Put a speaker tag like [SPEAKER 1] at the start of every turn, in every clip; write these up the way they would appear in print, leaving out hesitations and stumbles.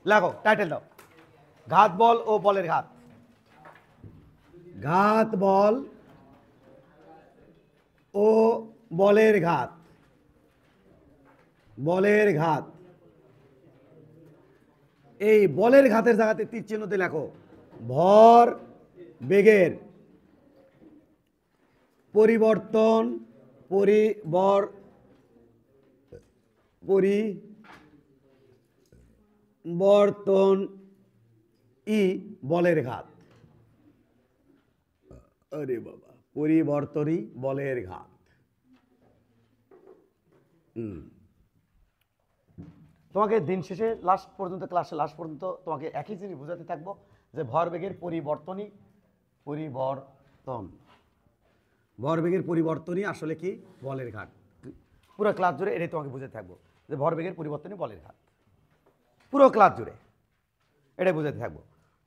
[SPEAKER 1] লেখো, টাইটেল দাও, ঘাত বল ও বলের ঘাত। ঘাত বল ও বলের ঘাত। বলের ঘাত। এই বলের ঘাতের জায়গাতে তীর চিহ্নতে লেখো ভর বেগের পরিবর্তন পরিবর্তন ই বলের ঘাত। আরে বাবা, পরিবর্তনই বলের ঘাত। তোমাকে দিন শেষে লাস্ট পর্যন্ত, ক্লাসে লাস্ট পর্যন্ত তোমাকে একই জিনিস বোঝাতে থাকবো যে ভরবেগের পরিবর্তনই ভরবেগের পরিবর্তনই আসলে কি বলের ঘাত। পুরো ক্লাস জুড়ে এটাই তোমাকে বুঝাতে থাকবো যে ভরবেগের পরিবর্তনই বলের ঘাত। পুরো ক্লাস জুড়ে এটাই বুঝাতে থাকবো।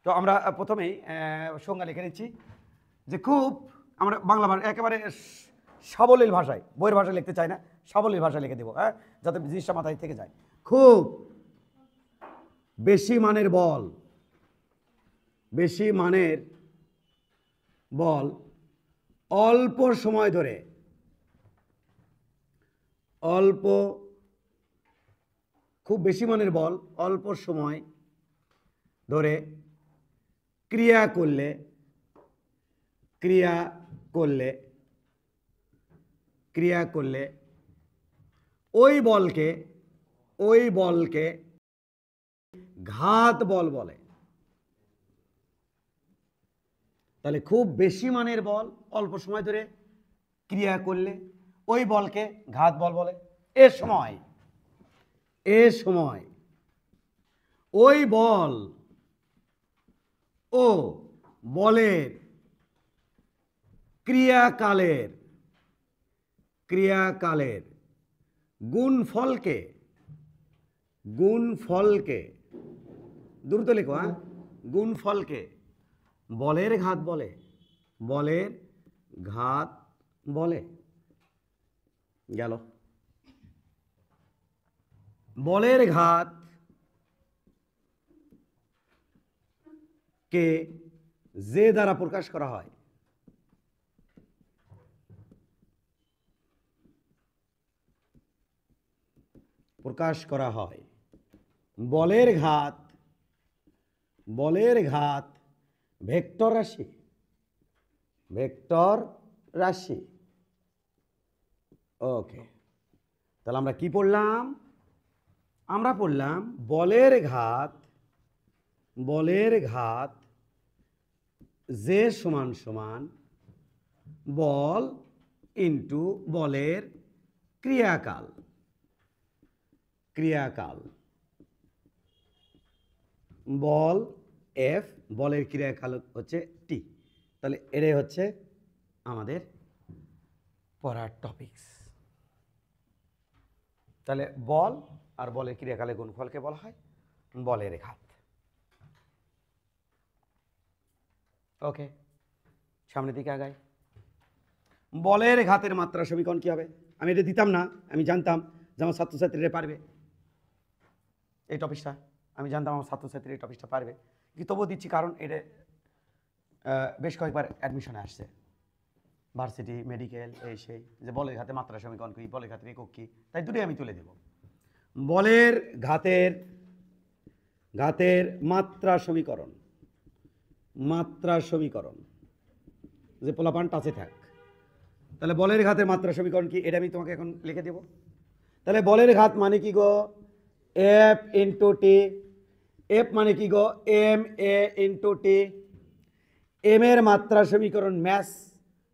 [SPEAKER 1] তো আমরা প্রথমেই সংজ্ঞা লিখে নিচ্ছি যে খুব আমরা বাংলা একেবারে সাবলীল ভাষায়, বইয়ের ভাষায় লিখতে চাই না, সাবলীল ভাষায় লিখে দেবো, হ্যাঁ, যাতে জিনিসটা মাথায় থেকে যায়। খুব বেশি মানের বল অল্প সময় ধরে খুব বেশি মানের বল অল্প সময় ধরে ক্রিয়া করলে ওই বলকে ঘাত বল বলে। তাহলে খুব বেশি মানের বল অল্প সময় ধরে ক্রিয়া করলে ওই বলকে ঘাত বল বলে। এ সময় ওই বল ও বলের ক্রিয়াকালের গুণফলকে দ্রুত লেখো, হ্যাঁ, গুণফলকে বলের ঘাত বলে। গেল। বলের ঘাত কে যে দ্বারা প্রকাশ করা হয় বলের ঘাত ভেক্টর রাশি। ওকে, তাহলে আমরা কি পড়লাম? আমরা পড়লাম বলের ঘাত যে সমান সমান বল ইন্টু বলের ক্রিয়াকাল। বল এফ, বলের ক্রিয়াকাল হচ্ছে টি। তাহলে এটাই হচ্ছে আমাদের পড়ার টপিকস। তাহলে বল আর বলের ক্রিয়াকালের গুণফলকে বলা হয় বলের ঘাত। ওকে, সামনের দিকে আগাই। বলের ঘাতের মাত্রা সমীকরণ কি হবে? আমি এটা দিতাম না, আমি জানতাম যে আমার ছাত্রছাত্রীরা পারবে এই টপিকটা, পারবে, কিন্তু তবুও দিচ্ছি কারণ এটা বেশ কয়েকবার অ্যাডমিশনে আসছে, ভার্সিটি, মেডিকেল, এই সেই, যে বলের ঘাতে মাত্রা সমীকরণ কি, বলের ঘাতের একক কি, তাই দুটোই আমি তুলে দেব। বলের ঘাতের মাত্রা সমীকরণ যে পোলাপান টাচে থাক। তাহলে বলের ঘাতের মাত্রা সমীকরণ কি, এটা আমি তোমাকে এখন লিখে দেব। তাহলে বলের ঘাত মানে কি গো? F into T. এফ মানে কি গো? M A into T. M এর মাত্রা সমীকরণ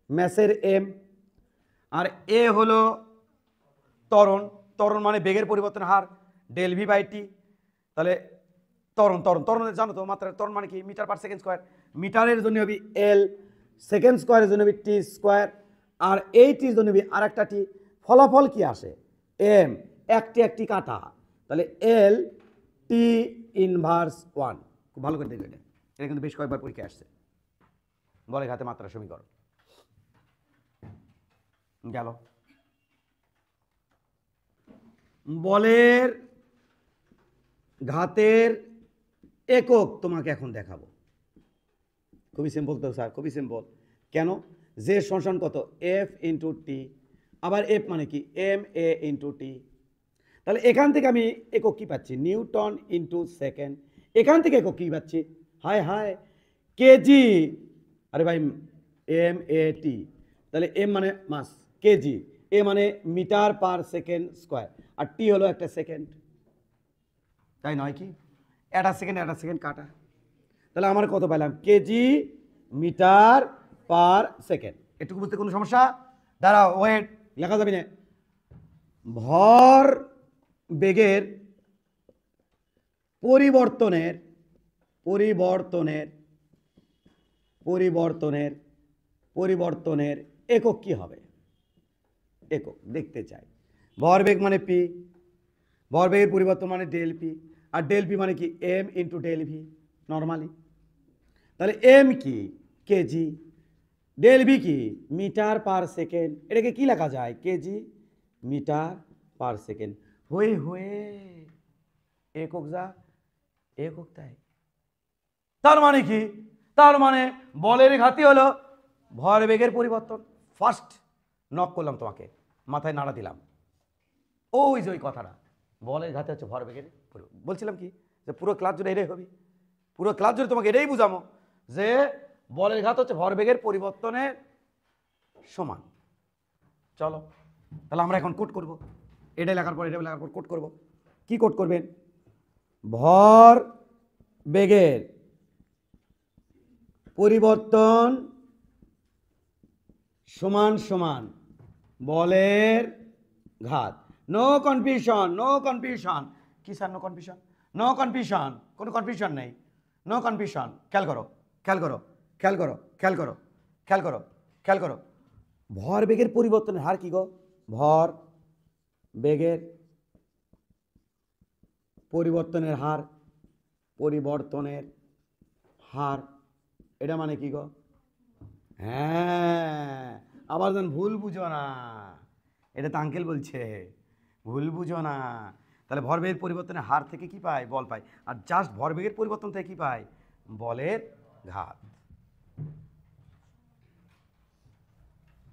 [SPEAKER 1] ম্যাসের এম, আর এ হলো ত্বরণ মানে বেগের পরিবর্তন হার, ডেল ভি বাই টি। তাহলে ত্বরণের জানো তো মাত্রা, ত্বরণ মানে কি? Metre per second square. মিটারের জন্য হবে এল, সেকেন্ড স্কোয়ারের জন্য হবে টি স্কোয়ার, আর এই টির জন্য হবে আর একটা টি। ফলাফল কি আসে? এম, একটি কাটা, তাহলে এল টি ইনভার্স 1। খুব ভালো করে দেখবে, এটা কিন্তু বেশ কয়েকবার পরীক্ষা আসছে। বলের ঘাতে মাত্রা সমীকরণ গেল। বলের ঘাতের একক তোমাকে এখন দেখাবো। খুবই সিম্পল তো স্যার, খুবই সিম্পল। কেন? যে সমান কত? এফ ইন্টু টি, আবার এফ মানে কি? M A into T. তাহলে এখান থেকে আমি একক কি পাচ্ছি? Newton into second. এখান থেকে একক কি পাচ্ছি? হায় হায়, কেজি। আরে ভাই, এম এ টি, তাহলে এম মানে মাস, কেজি, এ মানে মিটার পার সেকেন্ড স্কোয়ার, আর টি হলো একটা সেকেন্ড, তাই নয় কি? একটা সেকেন্ড কাটা। তাহলে আমার কত পেলাম? KG metre per second. এটুকু বুঝতে কোনো সমস্যা? দাঁড়াও, ওয়েট, লেখা যাবে না। ভর বেগের পরিবর্তনের পরিবর্তনের পরিবর্তনের পরিবর্তনের একক কি হবে? একক দেখতে চাই। ভরবেগ মানে পি, ভরবেগের পরিবর্তন মানে ডেল পি, আর ডেল পি মানে কি? M into del V normally. তাহলে এম কি? কেজি, ডেল ভি কি? Metre per second. এটাকে কি লেখা যায়? KG metre per second. হয়ে হয়ে একক যা একক তাই। তার মানে কি? তার মানে বলের ঘাতি হলো ভরবেগের পরিবর্তন। ফার্স্ট নক করলাম তোমাকে, মাথায় নাড়া দিলাম, ওই যে ওই কথাটা, বলের ঘাতি হচ্ছে ভরবেগের পরিবর্তন। বলছিলাম কি যে পুরো ক্লাস জুড়ে এটাই হবে, পুরো ক্লাস জুড়ে তোমাকে এটাই বুঝাবো যে বলের ঘাত হচ্ছে ভরবেগের পরিবর্তনের সমান। চলো তাহলে আমরা এখন কোড করব। এটা লেখার পর এটা লেখার পর কোড করব। কি কোড করবেন? ভর বেগের পরিবর্তন সমান সমান বলের ঘাত। No confusion, no confusion. কি sir no confusion? No confusion, কোনো কনফিউশন নেই, নো কনফিউশন। খেয়াল করো, খেয়াল করো, খেয়াল করো, খেয়াল করো, খেয়াল করো, খেয়াল করো। ভর বেগের পরিবর্তনের হার কি গো? ভর বেগের পরিবর্তনের হার, পরিবর্তনের হার, এটা মানে কি গো? হ্যাঁ, আবার যেন ভুল বুঝো না, এটা তো আঙ্কেল বলছে, ভুল বুঝো না। তাহলে ভরবেগের পরিবর্তনের হার থেকে কি পাই? বল পাই। আর জাস্ট ভরবেগের পরিবর্তন থেকে কি পাই? বলের ঘাত।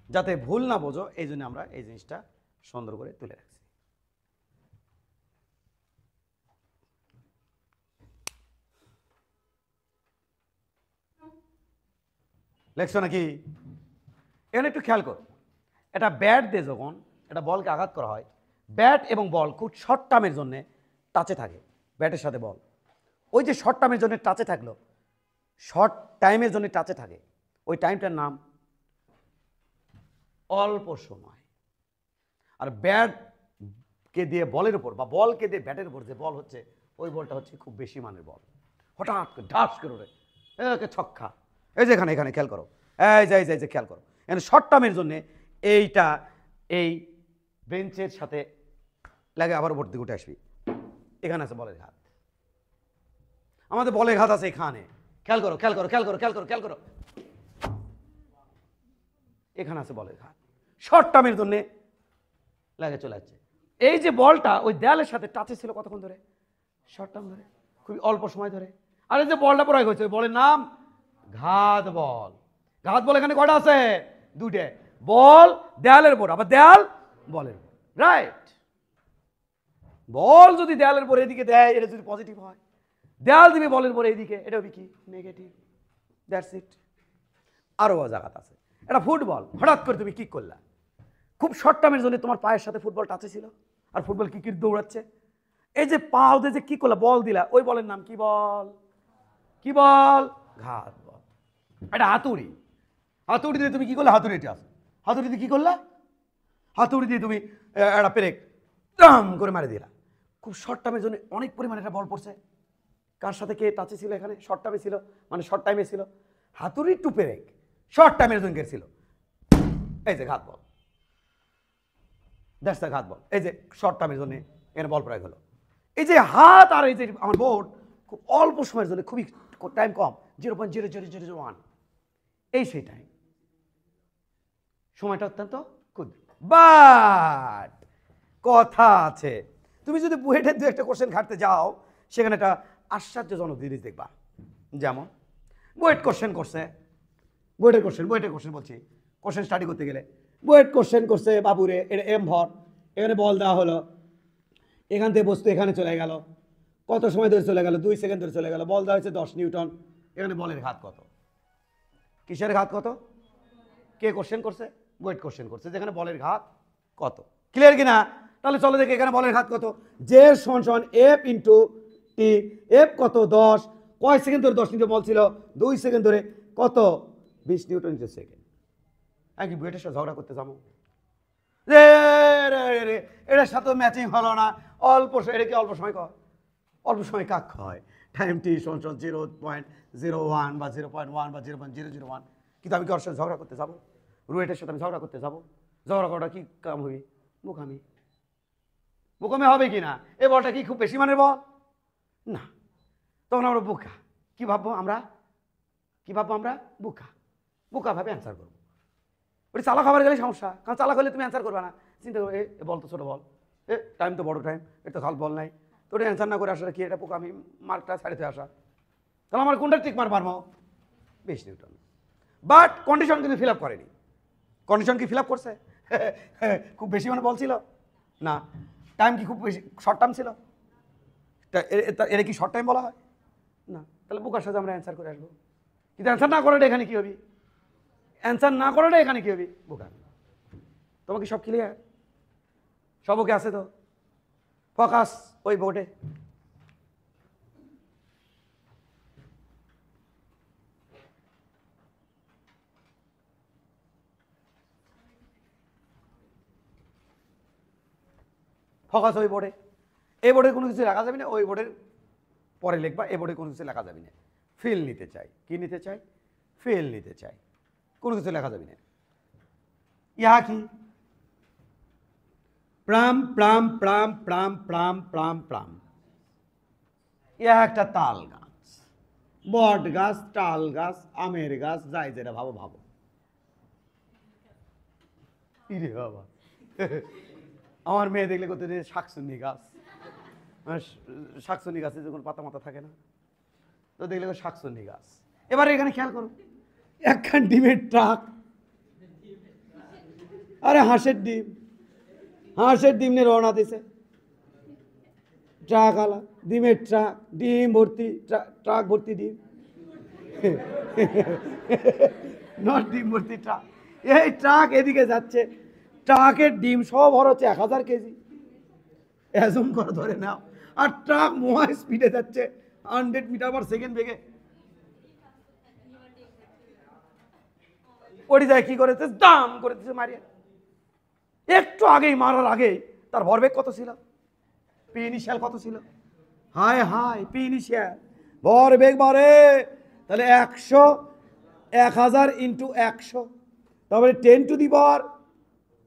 [SPEAKER 1] যাতে ভুল না বোঝো এই জন্য আমরা এই জিনিসটা সুন্দর করে তুলে রাখছি। লেখছো নাকি? এখানে একটু খেয়াল করো, এটা ব্যাট দিয়ে যখন এটা বলকে আঘাত করা হয়, ব্যাট এবং বল খুব শর্ট টার্মের জন্য টাচে থাকে, ব্যাটের সাথে বল। ওই যে শর্ট টার্মের জন্য টাচে থাকলো, শর্ট টাইমের জন্য টাচে থাকে, ওই টাইমটার নাম অল্প সময়। আর ব্যাটকে দিয়ে বলের উপর বা বলকে দিয়ে ব্যাটের উপর যে বল হচ্ছে, ওই বলটা হচ্ছে খুব বেশি মানের বল। হঠাৎ করে ঢাস করে ওরে একে ছক্কা। এই যে এখানে এখানে খেয়াল করো, এই যে খেয়াল করো, এখানে শর্ট টার্মের জন্য এইটা এই বেঞ্চের সাথে লাগে, আবার উপর দিকে উঠে আসবি। এখানে আছে বলের ঘাত, আমাদের বলের ঘাত আছে এখানে। খেয়াল করো, খেয়াল করো, খেয়াল করো, খেয়াল করো, খেয়াল করো, এখানে আছে বলের ঘাত। শর্ট টার্মের জন্য লাগে চলে যাচ্ছে। এই যে বলটা ওই দেয়ালের সাথে টাচে ছিল কতক্ষণ ধরে? শর্ট টার্ম ধরে, খুবই অল্প সময় ধরে। আর এই যে বলটা প্রয়োগ হয়েছে, ওই বলের নাম ঘাত বল। ঘাত বল এখানে কটা আছে? দুটে। বল দেয়ালের উপর, আবার দেয়াল বলের উপর, রাইট? বল যদি দেয়ালের উপর এদিকে দেয়, এটা যদি পজিটিভ হয়, দেয়াল দিবে বলের উপর এইদিকে, এটা হবে কি? নেগেটিভ। That's it. আরো জায়গা আছে, এটা ফুটবল, হঠাৎ করে তুমি কিক করলা, খুব শর্ট টার্মের জন্য তোমার পায়ের সাথে ফুটবল টাচে ছিল, আর ফুটবল কি দৌড়াচ্ছে, এই যে পা ওদের যে কি করলা, বল দিলা, ওই বলের নাম কি বল? কি বল? ঘাত বল। এটা হাতুড়ি, হাতুড়ি দিয়ে তুমি কি করলে? হাতুড়ি আছে, হাতুড়ি দিয়ে কি করলা? হাতুড়ি দিয়ে তুমি একটা পেরেক দাম করে মারি দিলা। খুব শর্ট টার্মের জন্য অনেক পরিমাণে একটা বল পড়ছে, কার সাথে কে টাচে ছিল? এখানে শর্ট টার্মে ছিল, মানে শর্ট টাইমে ছিল। হাতুড়ি টু পেরেক শর্ট টাইমের জন্য ছিল, এই যে ঘাত বল, দ্যাটস দ্য ঘাত বল। এই যে শর্ট টার্মের জন্য এখানে বল প্রয়োগ হলো। এই যে হাত আর এই যে আমার বোর্ড খুব অল্প সময়ের জন্য, খুবই টাইম কম, 0.00001, এই সেই টাইম, সময়টা অত্যন্ত ক্ষুদ্র। বাট কথা আছে, তুমি যদি বুয়েটের দু একটা কোশ্চেন ঘাটতে যাও, সেখানে একটা আশ্চর্যজনক জিনিস দেখবা। যেমন বুয়েট কোশ্চেন করছে, বুয়েটের কোশ্চেন বলছি, কোশ্চেন স্টাডি করতে গেলে বুয়েট কোশ্চেন করছে বাবুরে, এটা এম ভর, এখানে বল দেওয়া হলো, এখান থেকে বস্তু এখানে চলে গেল, কত সময় ধরে চলে গেল? 2 সেকেন্ড ধরে চলে গেল। বল দেওয়া হয়েছে 10 নিউটন, এখানে বলের ঘাত কত? কিসের ঘাত কত? কে কোশ্চেন করছে? বুয়েট কোশ্চেন করছে, যেখানে বলের ঘাত কত। ক্লিয়ার কিনা? তাহলে চলো দেখি এখানে বলের ঘাত কত। জে সমান এফ ইন্টু টি, এফ কত? 10, কয় সেকেন্ড ধরে 10 নিউটন বল ছিল? 2 সেকেন্ড ধরে, কত? 20 নিউটন ইন্টু সেকেন্ড। কি বুয়েটের সাথে ঝগড়া করতে যাবো? এটার সাথে ম্যাচিং হলো না, অল্প এটা কি অল্প সময় কয়? অল্প সময় কাক হয়। টাইম টি সমান 0.01 বা 0.1 বা 0.001। কিন্তু আমি কি ওর সাথে ঝগড়া করতে যাবো? রুয়েটের সাথে আমি ঝগড়া করতে যাবো? ঝগড়া করাটা কি কাম হবে? বোকামি। বোকামি হবে কি না? এ বলটা কি খুব বেশি মানের বল না? তখন আমরা বোকা। কি ভাববো আমরা? কি ভাববো আমরা? বোকা। বোকা ভাবে অ্যান্সার করবো। ওই চালা খাবার গেলে সমস্যা, কারণ চালা করলে তুমি অ্যান্সার করবে না। চিন্তা করো, এ বল তো ছোটো বল, টাইম তো বড় টাইম, এটা তো খাল বল নাই, তো ওটা অ্যান্সার না করে আসলে কি এটা পোকা, আমি মার্কটা ছাড়িতে আসা, তাহলে আমার কোনটা টিক মার পারবো? 20 নিউটন। বাট কন্ডিশন কিন্তু ফিল আপ করেনি। কন্ডিশন কি ফিল আপ করছে? খুব বেশি মানে বল ছিল না। টাইম কি খুব বেশি শর্ট টার্ম ছিল? এটা কি শর্ট টাইম বলা হয় না? তাহলে বোকার সাথে আমরা অ্যান্সার করে আসবো। কিন্তু অ্যান্সার না করাটা এখানে কি হবে? অ্যান্সার না করাটা এখানে কি হবে? বোকা। তোমাকে সব ক্লিয়ার? সব ওকে আছে তো? ফোকাস ওই বোর্ডে। ফোকাস ওই বোর্ডে। এই বোর্ডে কোনো কিছু লেখা যাবে না, ওই বোর্ডের পরে লিখবা। এই বোর্ডে কোনো কিছু লেখা যাবে না। ফিল নিতে চাই, কি নিতে চাই? ফিল নিতে চাই, কোনো কিছু লেখা যাবে না। ইহা কি? প্রাম প্রাম প্রাম প্রাম প্রাম প্রাম প্রাম। ইহা একটা তাল গাছ, বট গাছ, তাল গাছ, আমের গাছ, যাই যেটা ভাবো ভাবো। ইরে বাবা, আমার মেয়ে দেখলে কত শাকসুন্নি গাছ। শাকসুন্নি গাছে যখন পাতা মাথা থাকে না, তো দেখলে শাকসুন্নি গাছ। এবারে এখানে খেয়াল করো, একখান ডিমের ট্রাক, আরে হাঁসের ডিম, হাঁসের ডিম নিয়ে রওনা দিছে ট্রাক আলা, ডিমের ট্রাক, ডিম ভর্তি, ট্রাক ভর্তি ডিম, নট ডিম ভর্তি ট্রাক। এই ট্রাক এদিকে যাচ্ছে, ট্রাকের ডিম সব ভর হচ্ছে 1000 কেজি, অ্যাজুম করে ধরে নাও। আর ট্রাক মহা স্পিডে যাচ্ছে 100 মিটার পার সেকেন্ড বেগে। ওটি যায় কি করেছে? দাম করে দিচ্ছে মারিয়া। একটু আগেই মারার আগেই তার ভরবেগ কত ছিল? পি ইনিশিয়াল কত ছিল? হায় হায়, পি ইনিশিয়াল ভরবেগ বাড়ে, তাহলে 100, 1000 ইন্টু 100, তারপরে 10 টু দি পাওয়ার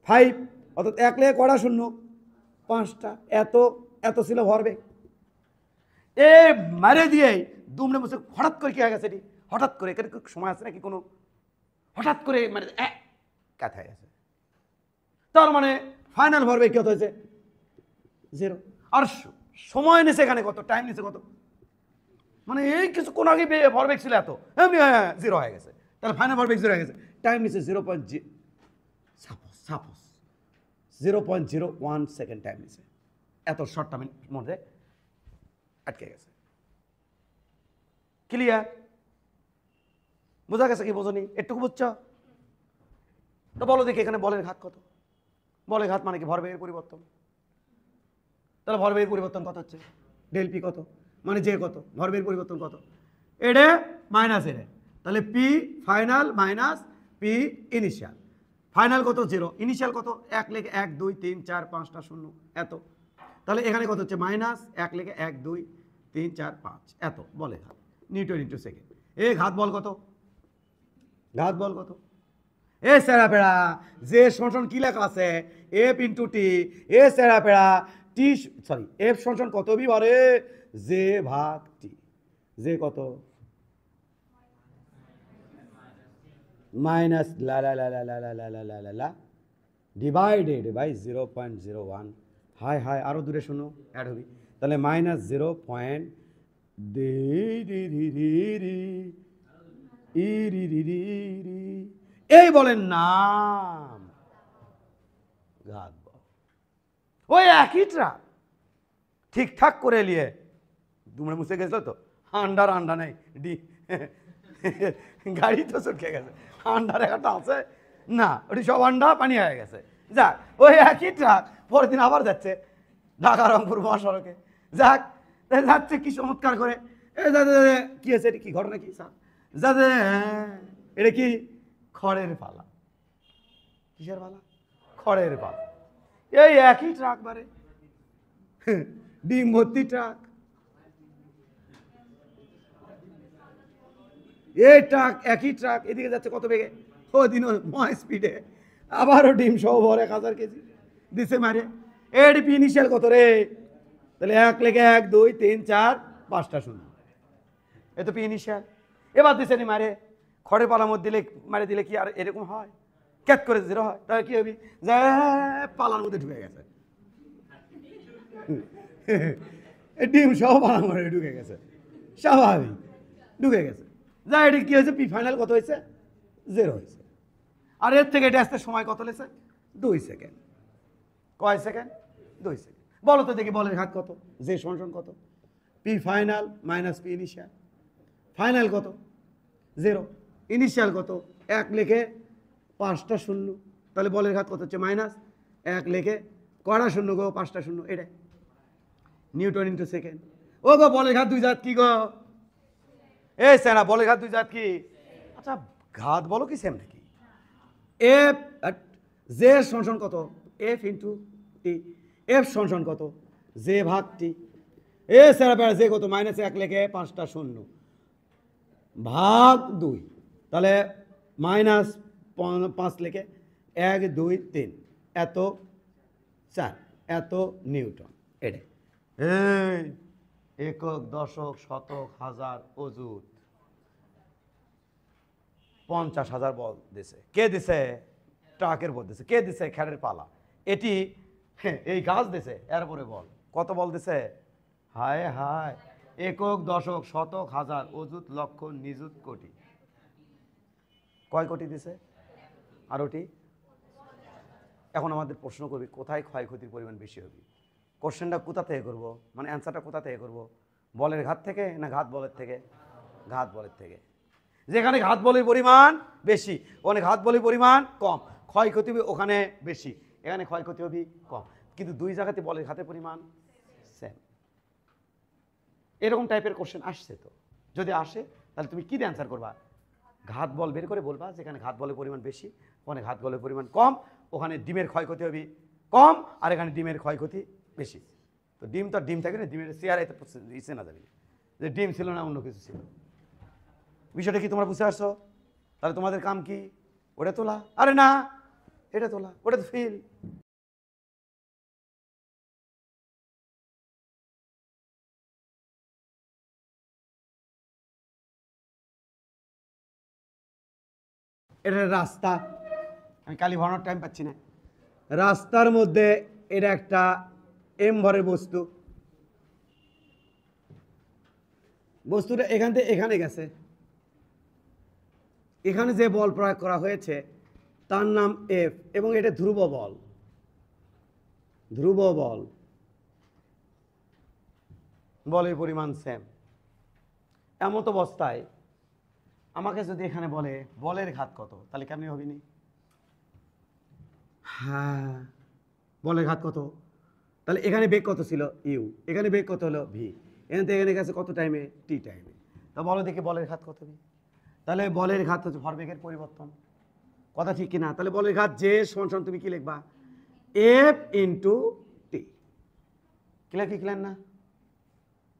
[SPEAKER 1] 5, অর্থাৎ 1 লেগে কড়া শূন্য 5টা, এত এত ছিল ভরবেগ। এ মারে দিয়েই দুমড়ে মুছে হঠাৎ করে কি হয়ে গেছে? হঠাৎ করে, এখানে সময় আছে নাকি কোনো? হঠাৎ করে মানে কাথায় গেছে, তার মানে ফাইনাল ভরবেগ কত হয়েছে? 0। আর সময় নিছে এখানে কত? টাইম নিছে কত? মানে এই কিছুক্ষণ আগে ভরবেগ ছিল এত, এমনি 0 হয়ে গেছে, তাহলে ফাইনাল ভরবেগ 0 হয়ে গেছে। টাইম নিছে 0.01 সেকেন্ড টাইম নিছে, এত শর্ট টাইমের মধ্যে আটকে গেছে। ক্লিয়ার? বোঝা গেছে কি বোঝনি? একটু বুঝছ তো বলো দেখি এখানে বলের ঘাত কত? বলের ঘাত মানে কি? ভরবেগের পরিবর্তন। তাহলে ভরবেগের পরিবর্তন কত হচ্ছে? ডেল পি কত, মানে যে কত, ভরবেগের পরিবর্তন কত? এডে মাইনাস এডে, তাহলে P final minus P initial. Final কত? 0, ইনিশিয়াল কত? 1 লেগে 1 2 3 4 5টা শূন্য এত, তাহলে এখানে কত হচ্ছে? মাইনাস 1 লেগে 1 2 3 4 5 এত বলে ঘাত, নিউটন ইন্টু সেকেন্ড। এ ঘাত বল কত? ঘাত বল কত? এ সেরা পেড়া, যে সমান কি লেখা আছে? F into T. এ সেরা পেড়া, টি সরি এফ সমান কত বিবারে? জে ভাগ টি। জে কত? মাইনাস লা লা লা লা লা লা লা লা লা লা লা ডিভাইডেড বাই 0.01। হাই হাই, আরো দূরে শোনো, অ্যাড হবি, তাহলে মাইনাস 0.01 দে রি রি রি রি ই রি রি রি রি, এই বলেন নাম। ঘাত বল ওই একই ট্রাক ঠিকঠাক করে নিয়ে দুমড়ে মুছে গেছিল তো, আন্ডার আন্ডা নেই ডি গাড়ি তো চটকে গেছে, আন্ডার একটা আছে না, ওটি সব আন্ডা পানি হয়ে গেছে। যাক ওই একই ট্রাক পরের দিন আবার যাচ্ছে ঢাকা রংপুর মহাসড়কে। যাক যাচ্ছে কি চমৎকার করে, এ দাদা কি আছে, এটা কি ঘটনা কি স্যার? যাতে এটা কি খড়ের পালা। কিসের পালা? খড়ের পালা। এই একই ট্রাক বারে, ডিম ভর্তি ট্রাক, এই ট্রাক একই ট্রাক এদিকে যাচ্ছে কত বেগে, ওদিনও মহা স্পিডে, আবারও ডিম সহ ভর 1000 কেজি দিছে মারে। এডিপি ইনিশিয়াল কত রে? তাহলে 1 লেগে 1 2 3 4 5টা শূন্য, এ তো পি ইনিশিয়াল। এবার দিছে নি মারে, খড়ের পালার মধ্যে দিলে মারে দিলে কি আর এরকম হয়? ক্যাট করে 0 হয়, তাহলে কি হবি? যে পালার মধ্যে ঢুকে গেছে, ডিম সহ পালার মধ্যে ঢুকে গেছে, স্বাভাবিক ঢুকে গেছে। যা এটা কি হয়েছে? পি ফাইনাল কত হয়েছে? 0 হয়েছে। আর এর থেকে এটা আসতে সময় কত লেছে? 2 সেকেন্ড। কয় সেকেন্ড? 2 সেকেন্ড। বলো তো দেখি বলের ঘাত কত? যে সমান কত? P final minus P initial. Final কত? 0। ইনিশিয়াল কত? 1 লিখে 5টা শূন্য, তাহলে বলের ঘাত কত হচ্ছে? মাইনাস 1 লিখে কড়া শূন্য গো 5টা শূন্য, এটা নিউটন ইন্টু সেকেন্ড। ও গো বলের ঘাত 2 জাত কি গো? এই স্যারা বলের ঘাত 2 জাত কি? আচ্ছা ঘাত বলো কি সেম নাকি? এফ জে সমান কত? F into T. এফ সমান কত? জে ভাগ টি। এ স্যারা বেড়া জে কত? মাইনাস 1 লিখে 5টা শূন্য ভাগ 2, তাহলে মাইনাস 5 লিখে 1 2 3 এত 4 এত নিউটন। এটা এই একক দশক শতক হাজার অযুত 50,000 বল দিছে। কে দিছে? ট্রাকের বল দিছে। কে দিছে? খেড়ের পালা। এটি এই গাছ দিছে, এরপরে বল কত বল দিছে? হায় হায়, একক দশক শতক হাজার অযুত লক্ষ নিযুত কোটি। কয় কোটি দিছে? আর ওটি এখন আমাদের প্রশ্ন করবি কোথায় ক্ষয়ক্ষতির পরিমাণ বেশি হবে? কোশ্চেনটা কোথা থেকে করবো, মানে অ্যান্সারটা কোথা থেকে করবো? বলের ঘাত থেকে না ঘাত বলের থেকে? ঘাত বলের থেকে। যেখানে ঘাত বলের পরিমাণ বেশি ওখানে ঘাত বলের পরিমাণ কম, ক্ষয়ক্ষতি হবে ওখানে বেশি, এখানে ক্ষয়ক্ষতি হবে কম, কিন্তু 2 জায়গাতে বলের ঘাতের পরিমাণ সেম। এরকম টাইপের কোশ্চেন আসছে তো, যদি আসে তাহলে তুমি কি দিয়ে অ্যান্সার করবা? ঘাত বল বের করে বলবা যেখানে ঘাত বলের পরিমাণ বেশি ওখানে ঘাত বলের পরিমাণ কম, ওখানে ডিমের ক্ষয়ক্ষতি হবে কম, আর এখানে ডিমের ক্ষয়ক্ষতি বেশি। তো ডিম তো ডিম থাকে না, ডিমের চেয়ারে তো ইসে না যাবে যে ডিম ছিল না অন্য কিছু ছিল। বিষয়টা কি তোমরা বুঝতে পারছো? তাহলে তোমাদের কাম কি? ওটা তোলা? আরে না, এটা তোলা, ওটা তো ফিল। এটা রাস্তা, আমি কালি ভরানোর টাইম পাচ্ছি না। রাস্তার মধ্যে এটা একটা এম ভরের বস্তু, বস্তুটা এখান থেকে এখানে গেছে, এখানে যে বল প্রয়োগ করা হয়েছে তার নাম এফ, এবং এটা ধ্রুব বল। ধ্রুব বল, বলের পরিমাণ সেম। এমত অবস্থায় আমাকে যদি এখানে বলে বলের ঘাত কত, তাহলে কেমনি হবিনি? হ্যাঁ, বলের ঘাত কত? তাহলে এখানে বেগ কত ছিল? ইউ। এখানে বেগ কত হলো? ভি। এখান থেকে এখানে গেছে কত টাইমে? টি টাইমে। তা বলো দেখি বলের ঘাত কত? ভি। তাহলে বলের ঘাত হচ্ছে ভরবেগের পরিবর্তন। কথা ঠিক কিনা? তাহলে বলের ঘাত যে সমান তুমি কি লিখবা? F into T. ক্লিয়ার কি ক্লিয়ার না?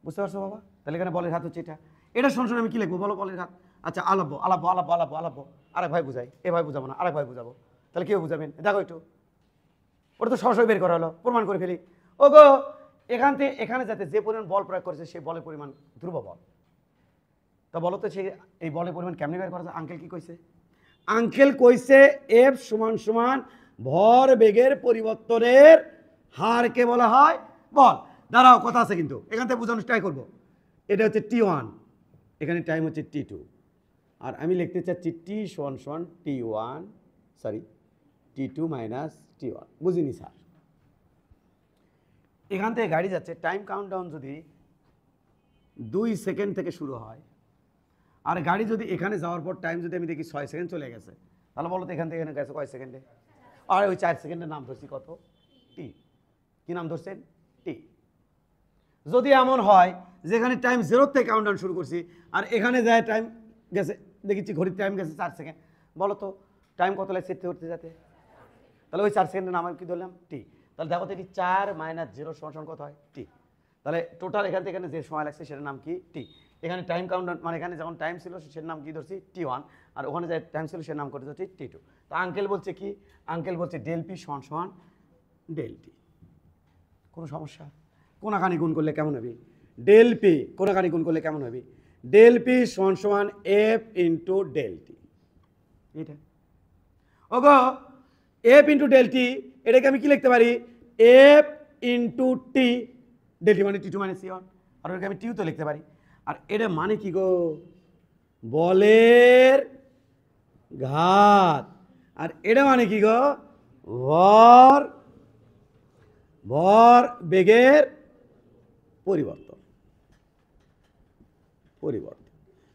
[SPEAKER 1] বুঝতে পারছো বাবা? তাহলে এখানে বলের ঘাত হচ্ছে এটা, এটা সমান আমি কি লিখবো বলো? বলের ঘাত। আচ্ছা আলাপবো আলাপবো আলাপবো আলাপবো আলাপবো, আরেক ভাই বুঝাই, এ ভাই বুঝাবো না, আরেক ভাই বুঝাবো। তাহলে কেউ বুঝাবেন? দেখো একটু, ওটা তো সরাসরি বের করা হলো, প্রমাণ করে ফেলি। ও গো এখান থেকে এখানে যাতে যে পরিমাণ বল প্রয়োগ করেছে সেই বলের পরিমাণ ধ্রুব বল। তা বলো তো সে এই বলের পরিমাণ কেমনি বের করা যায়? আঙ্কেল কি কইছে? আঙ্কেল কইছে এফ সমান সমান ভর বেগের পরিবর্তনের হারকে বলা হয় বল। দাঁড়াও, কথা আছে কিন্তু, এখান থেকে বোঝানোর ট্রাই করবো। এটা হচ্ছে T1, এখানে টাইম হচ্ছে T2, আর আমি লিখতে চাচ্ছি T সমান সমান T1 sorry T2 minus T1। বুঝিনি স্যার? এখান থেকে গাড়ি যাচ্ছে, টাইম কাউন্টডাউন যদি 2 সেকেন্ড থেকে শুরু হয়, আর গাড়ি যদি এখানে যাওয়ার পর টাইম যদি আমি দেখি 6 সেকেন্ড চলে গেছে, তাহলে বলো তো এখান থেকে এখানে গেছে কয় সেকেন্ডে? আর ওই 4 সেকেন্ডের নাম ধরছি কত? টি। কি নাম ধরছেন? টি। যদি এমন হয় যেখানে টাইম 0 থেকে কাউন্টডাউন শুরু করছি, আর এখানে যায় টাইম গেছে, দেখেছি ঘড়ির টাইম গেছে 4 সেকেন্ড, বলো তো টাইম কত লাগছে সেট করতে যেতে? তাহলে ওই 4 সেকেন্ডের নাম আমি কি ধরলাম? টি। তাহলে দেখো তো এটি 4 মাইনাস 0 সমান কত হয়? টি। তাহলে টোটাল এখান থেকে এখানে যে সময় লাগছে সেটার নাম কি? টি। এখানে টাইম কাউন্টডাউন মানে এখানে যখন টাইম ছিল সেটার নাম কি ধরছি? T1, আর ওখানে যে টাইম ছিল সেটার নাম করে ধরছি T2। তো আঙ্কেল বলছে কি? আঙ্কেল বলছে ডেল পি সমান সমান ডেল টি। কোনো সমস্যা? কোনাকানি গুণ করলে কেমন হবে? ডেল পি কোনাকানি গুণ করলে কেমন হবে? ডেল পি সমান সমান এফ ইন্টু ডেল টি। এটা ওগো এফ ইন্টু ডেল টি, এটাকে আমি কি লিখতে পারি? F into T, del T মানে T2 মানে C1, আর ওটাকে আমি টিউ তো লিখতে পারি। আর এটা মানে কি গো? বলের ঘাত। আর এটা মানে কি গো? ভর বেগের পরিবর্তন।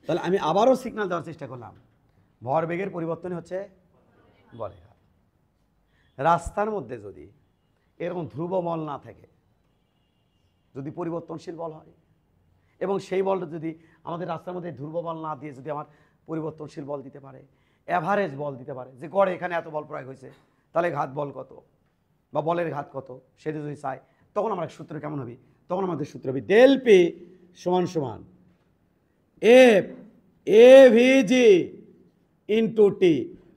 [SPEAKER 1] তাহলে আমি আবারও সিগন্যাল দেওয়ার চেষ্টা করলাম, ভর বেগের পরিবর্তন হচ্ছে বলের ঘাত। রাস্তার মধ্যে যদি এরকম ধ্রুব বল না থাকে, যদি পরিবর্তনশীল বল হয়, এবং সেই বলটা যদি আমাদের রাস্তার মধ্যে ধ্রুব বল না দিয়ে যদি আমার পরিবর্তনশীল বল দিতে পারে, অ্যাভারেজ বল দিতে পারে, যে গড়ে এখানে এত বল প্রয়োগ হয়েছে, তাহলে ঘাত বল কত বা বলের ঘাত কত সেটা যদি চাই, তখন আমরা সূত্র কেমন হবে? তখন আমাদের সূত্র হবে ডেল পি সমান সমান এফ এভিজি ইন্টু টি,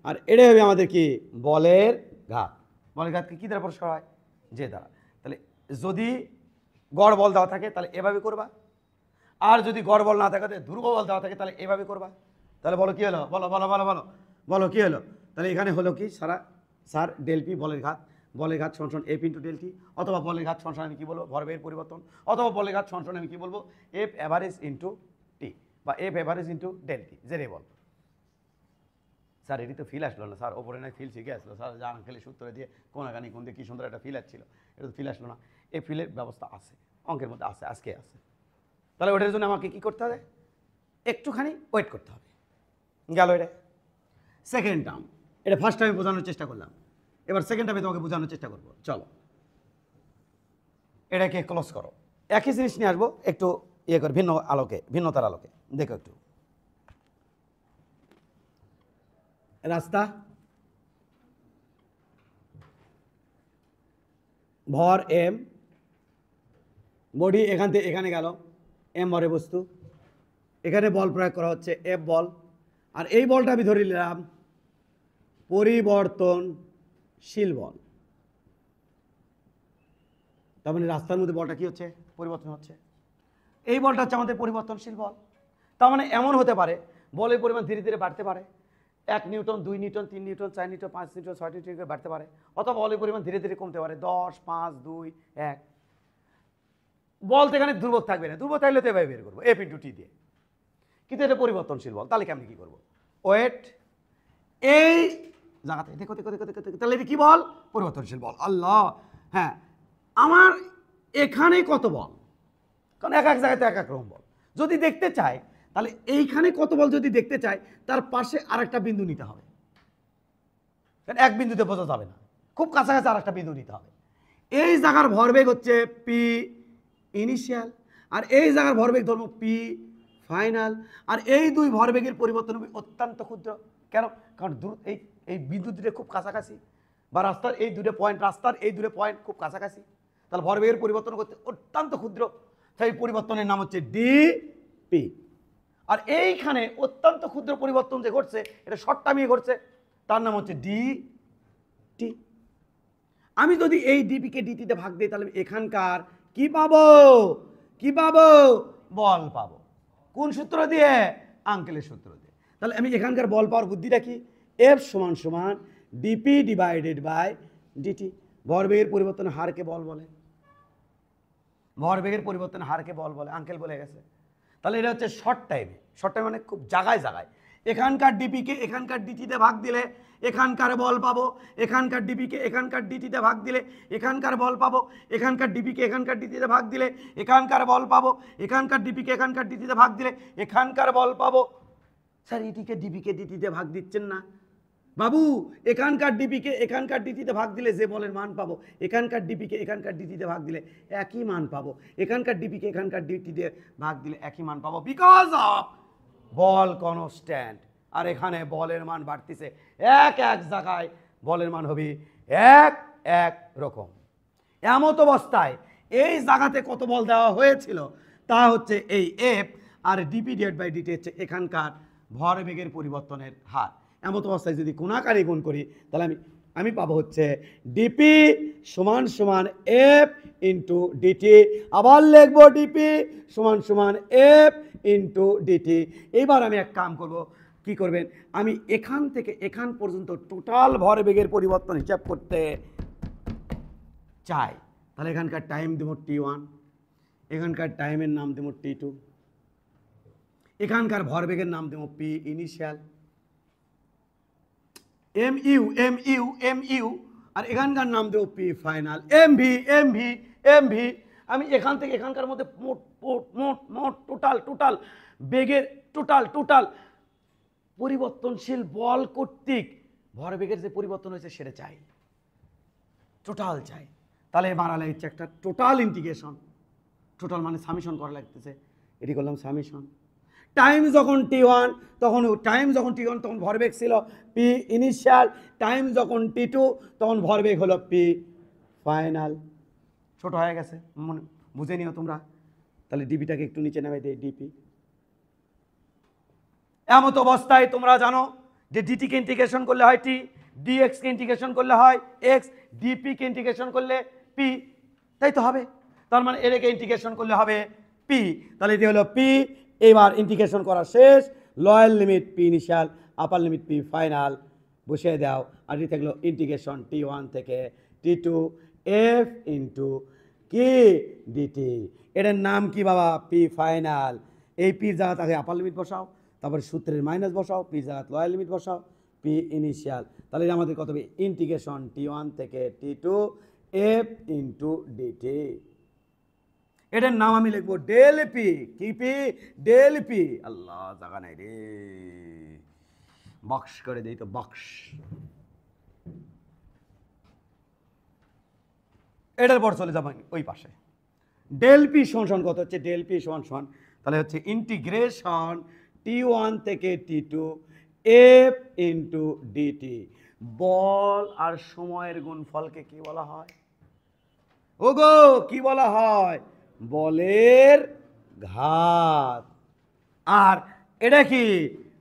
[SPEAKER 1] আর এটা হবে আমাদের কি? বলের ঘাত। বলের ঘাতকে কী দ্বারা প্রকাশ করা হয়? যে দ্বারা। তাহলে যদি গড় বল দেওয়া থাকে তাহলে এভাবে করবা, আর যদি গড় বল না থাকে ধ্রুব বল দেওয়া থাকে তাহলে এভাবে করবা। তাহলে বলো কি হলো? বলো বলো বলো বলো বলো কি হলো? তাহলে এখানে হলো কি স্যার ডেল পি বলের ঘাত সমান সমান এফ ইন্টু ডেল টি, অথবা বলের ঘাত সমান আমি কি বলবো? ভরবেগের পরিবর্তন, অথবা বলের ঘাত সমান আমি কি বলবো? এফ অ্যাভারেজ ইন্টু টি বা F average into del T, যে রে বল। স্যার এটি তো ফিল আসলো না স্যার, ওপরে নয় ফিল শিখে আসলো স্যার, যা আঙ্কেলে সূত্র দিয়ে কোনাকানি কোন দিয়ে কী সুন্দর একটা ফিল আসছিল, এটা তো ফিল আসলো না। এই ফিলের ব্যবস্থা আছে অঙ্কের মধ্যে, আছে, আজকে আছে। তাহলে ওটার জন্য আমাকে কী করতে হবে? একটুখানি ওয়েট করতে হবে। গেল এটা সেকেন্ড টার্ম। এটা ফার্স্ট টাইমে বোঝানোর চেষ্টা করলাম, এবার সেকেন্ড টাইমে তোমাকে বোঝানোর চেষ্টা করবো। চলো এটাকে ক্লোজ করো। একই জিনিস নিয়ে আসবো, একটু ইয়ে করে ভিন্নতার আলোকে দেখো একটু। রাস্তা, ভর এম, বডি এখান থেকে এখানে গেল, এম ভরে বস্তু, এখানে বল প্রয়োগ করা হচ্ছে এফ বল, আর এই বলটা আমি ধরে নিলাম পরিবর্তনশীল বল। তার মানে রাস্তার মধ্যে বলটা কি হচ্ছে? পরিবর্তন হচ্ছে। এই বলটা হচ্ছে আমাদের পরিবর্তনশীল বল। তার মানে এমন হতে পারে বলের পরিমাণ ধীরে ধীরে বাড়তে পারে, 1 Newton 2 Newton 3 Newton 4 Newton 5 Newton 6 Newton করে বাড়তে পারে, অথবা বলের পরিমাণ ধীরে ধীরে কমতে পারে, 10 5 2 1। বল তো এখানে দুর্বল থাকবে না, দুর্বল থাকলে তো এভাবে বের করবো এফ ইন্টু টি দিয়ে, কিন্তু এটা পরিবর্তনশীল বল। তাহলে কেমনি কী করবো? ওয়েট এই জায়গাতে দেখো দেখো দেখো দেখো, তাহলে এটা কী বল? পরিবর্তনশীল বল। আল্লাহ, হ্যাঁ আমার এখানে কত বল, কারণ এক এক জায়গাতে এক এক রকম বল। যদি দেখতে চাই তাহলে এইখানে কত বল যদি দেখতে চাই, তার পাশে আরেকটা বিন্দু নিতে হবে, কারণ এক বিন্দুতে বোঝা যাবে না, খুব কাছাকাছি আরেকটা বিন্দু নিতে হবে। এই জায়গার ভরবেগ হচ্ছে পি ইনিশিয়াল, আর এই জায়গার ভরবেগ ধরবো পি ফাইনাল, আর এই দুই ভরবেগের পরিবর্তন হবে অত্যন্ত ক্ষুদ্র। কেন? কারণ এই বিন্দু দুটো খুব কাছাকাছি, বা রাস্তার এই দুটো পয়েন্ট খুব কাছাকাছি, তাহলে ভরবেগের পরিবর্তন করতে অত্যন্ত ক্ষুদ্র, সেই পরিবর্তনের নাম হচ্ছে ডিপি। আর এইখানে অত্যন্ত ক্ষুদ্র পরিবর্তন যে ঘটছে, এটা শর্ট টার্মে ঘটছে, তার নাম হচ্ছে ডিটি। আমি যদি এই ডিপিকে ডিটিতে ভাগ দিই, তাহলে এখানকার কি পাবো? বল পাবো। কোন সূত্র দিয়ে? আঙ্কেলের সূত্র দিয়ে। তাহলে আমি এখানকার বল পাওয়ার বুদ্ধিটা কি? এফ সমান সমান ডিপি ডিভাইডেড বাই ডিটি। ভরবেগের পরিবর্তন হারকে বল বলে, ভরবেগের পরিবর্তন হারকে বল বলে, আঙ্কেল বলে গেছে। তাহলে এটা হচ্ছে শর্ট টাইমে, শর্ট টাইম মানে খুব জায়গায় জায়গায়। এখানকার ডিপিকে এখানকার ডিটিতে ভাগ দিলে এখানকার বল পাবো, এখানকার ডিপিকে এখানকার ডিটিতে ভাগ দিলে এখানকার বল পাবো, এখানকার ডিপিকে এখানকার ডিটিতে ভাগ দিলে এখানকার বল পাবো, এখানকার ডিপিকে এখানকার ডিটিতে ভাগ দিলে এখানকার বল পাবো। স্যার এটিকে ডিপিকে ডিটিতে ভাগ দিচ্ছেন না বাবু, এখানকার ডিপিকে এখানকার ডিটিতে ভাগ দিলে যে বলের মান পাবো এখানকার ডিপিকে এখানকার ডিটিতে ভাগ দিলে একই মান পাবো, এখানকার ডিপিকে এখানকার ডিটিতে ভাগ দিলে একই মান পাবো, বিকজ অফ বল কনস্ট্যান্ট। আর এখানে বলের মান বাড়তিছে, এক এক জায়গায় বলের মান হবে এক এক রকম। এমত অবস্থায় এই জায়গাতে কত বল দেওয়া হয়েছিল তা হচ্ছে এই এফ, আর ডিপি ডিভাইড বাই ডিটি হচ্ছে এখানকার ভরবেগের পরিবর্তনের হার। এমত অবস্থায় যদি কোণাকারে গুণ করি তাহলে আমি পাবো হচ্ছে ডিপি সমান সমান এফ ইন্টু ডিটি, আবার লিখবো ডিপি সমান সমান এফ ইন্টু ডিটি। এবার আমি এক কাম করব, কি করবেন, আমি এখান থেকে এখান পর্যন্ত টোটাল ভরবেগের পরিবর্তন হিসাব করতে চাই। তাহলে এখানকার টাইম দেবো T1, এখানকার টাইমের নাম দেবো T2, এখানকার ভরবেগের নাম দেবো P initial, MU MU MU, আর এখানকার নাম দেবো P final, MV MV MV। আমি এখান থেকে এখানকার মধ্যে মোট মোট মোট মোট টোটাল বেগের টোটাল পরিবর্তনশীল বল কর্তৃক ভরবেগের যে পরিবর্তন হয়েছে সেটা চাই, টোটাল চাই। তাহলে বাড়ালে হচ্ছে একটা টোটাল ইন্টিগ্রেশন, টোটাল মানে সামিশন করা লাগতেছে, এটি করলাম সামিশন। টাইম যখন T1 তখন তখন ভরবেগ ছিল P ইনিশিয়াল, টাইম যখন T2 তখন ভরবেগ হলো P ফাইনাল। ছোট হয়ে গেছে, মনে বুঝে নিও তোমরা। তাহলে ডিপিটাকে একটু নিচে নামাই দেয়, ডিপি। এমত অবস্থায় তোমরা জানো যে ডিটিকে ইন্টিগ্রেশন করলে হয় টি, ডিএক্সকে ইন্টিগ্রেশন করলে হয় এক্স, ডিপিকে ইন্টিগ্রেশন করলে পি, তাই তো হবে। তার মানে এটাকে ইন্টিগ্রেশন করলে হবে পি, তাহলে এটি হলো পি। এবার ইন্টিগ্রেশন করা শেষ, লোয়ার লিমিট পি ইনিশিয়াল, আপার লিমিট পি ফাইনাল বসিয়ে দাও। আর এটি থাকলো ইন্টিগ্রেশন T1 থেকে T2 এফ ইন্টু কি ডিটি। এটার নাম কি বাবা? P final. এই পির জায়গা তাকে আপার লিমিট বসাও, তারপরে সূত্রের মাইনাস বসাও, পির জায়গা লোয়ার লিমিট বসাও, পি ইনিশিয়াল। তাহলে আমাদের কত হবে? ইন্টিগ্রেশন T1 থেকে T2 এফ ইন্টু ডিটি। এটার নাম আমি লিখবো ডেল পি। কি পি? Del P. আল্লাহ জায়গা নাই রে, বক্স করে দিই তো, বক্স। এটার পর চলে যাবো ওই পাশে। ডেল পি সমান কত হচ্ছে? ডেল পি সমান তাহলে হচ্ছে ইন্টিগ্রেশন T1 থেকে T2 এফ ইন্টু ডিটি। বল আর সময়ের গুণফলকে কি বলা হয়? ওগো কি বলা হয়? বলের ঘাত। আর এটা কি?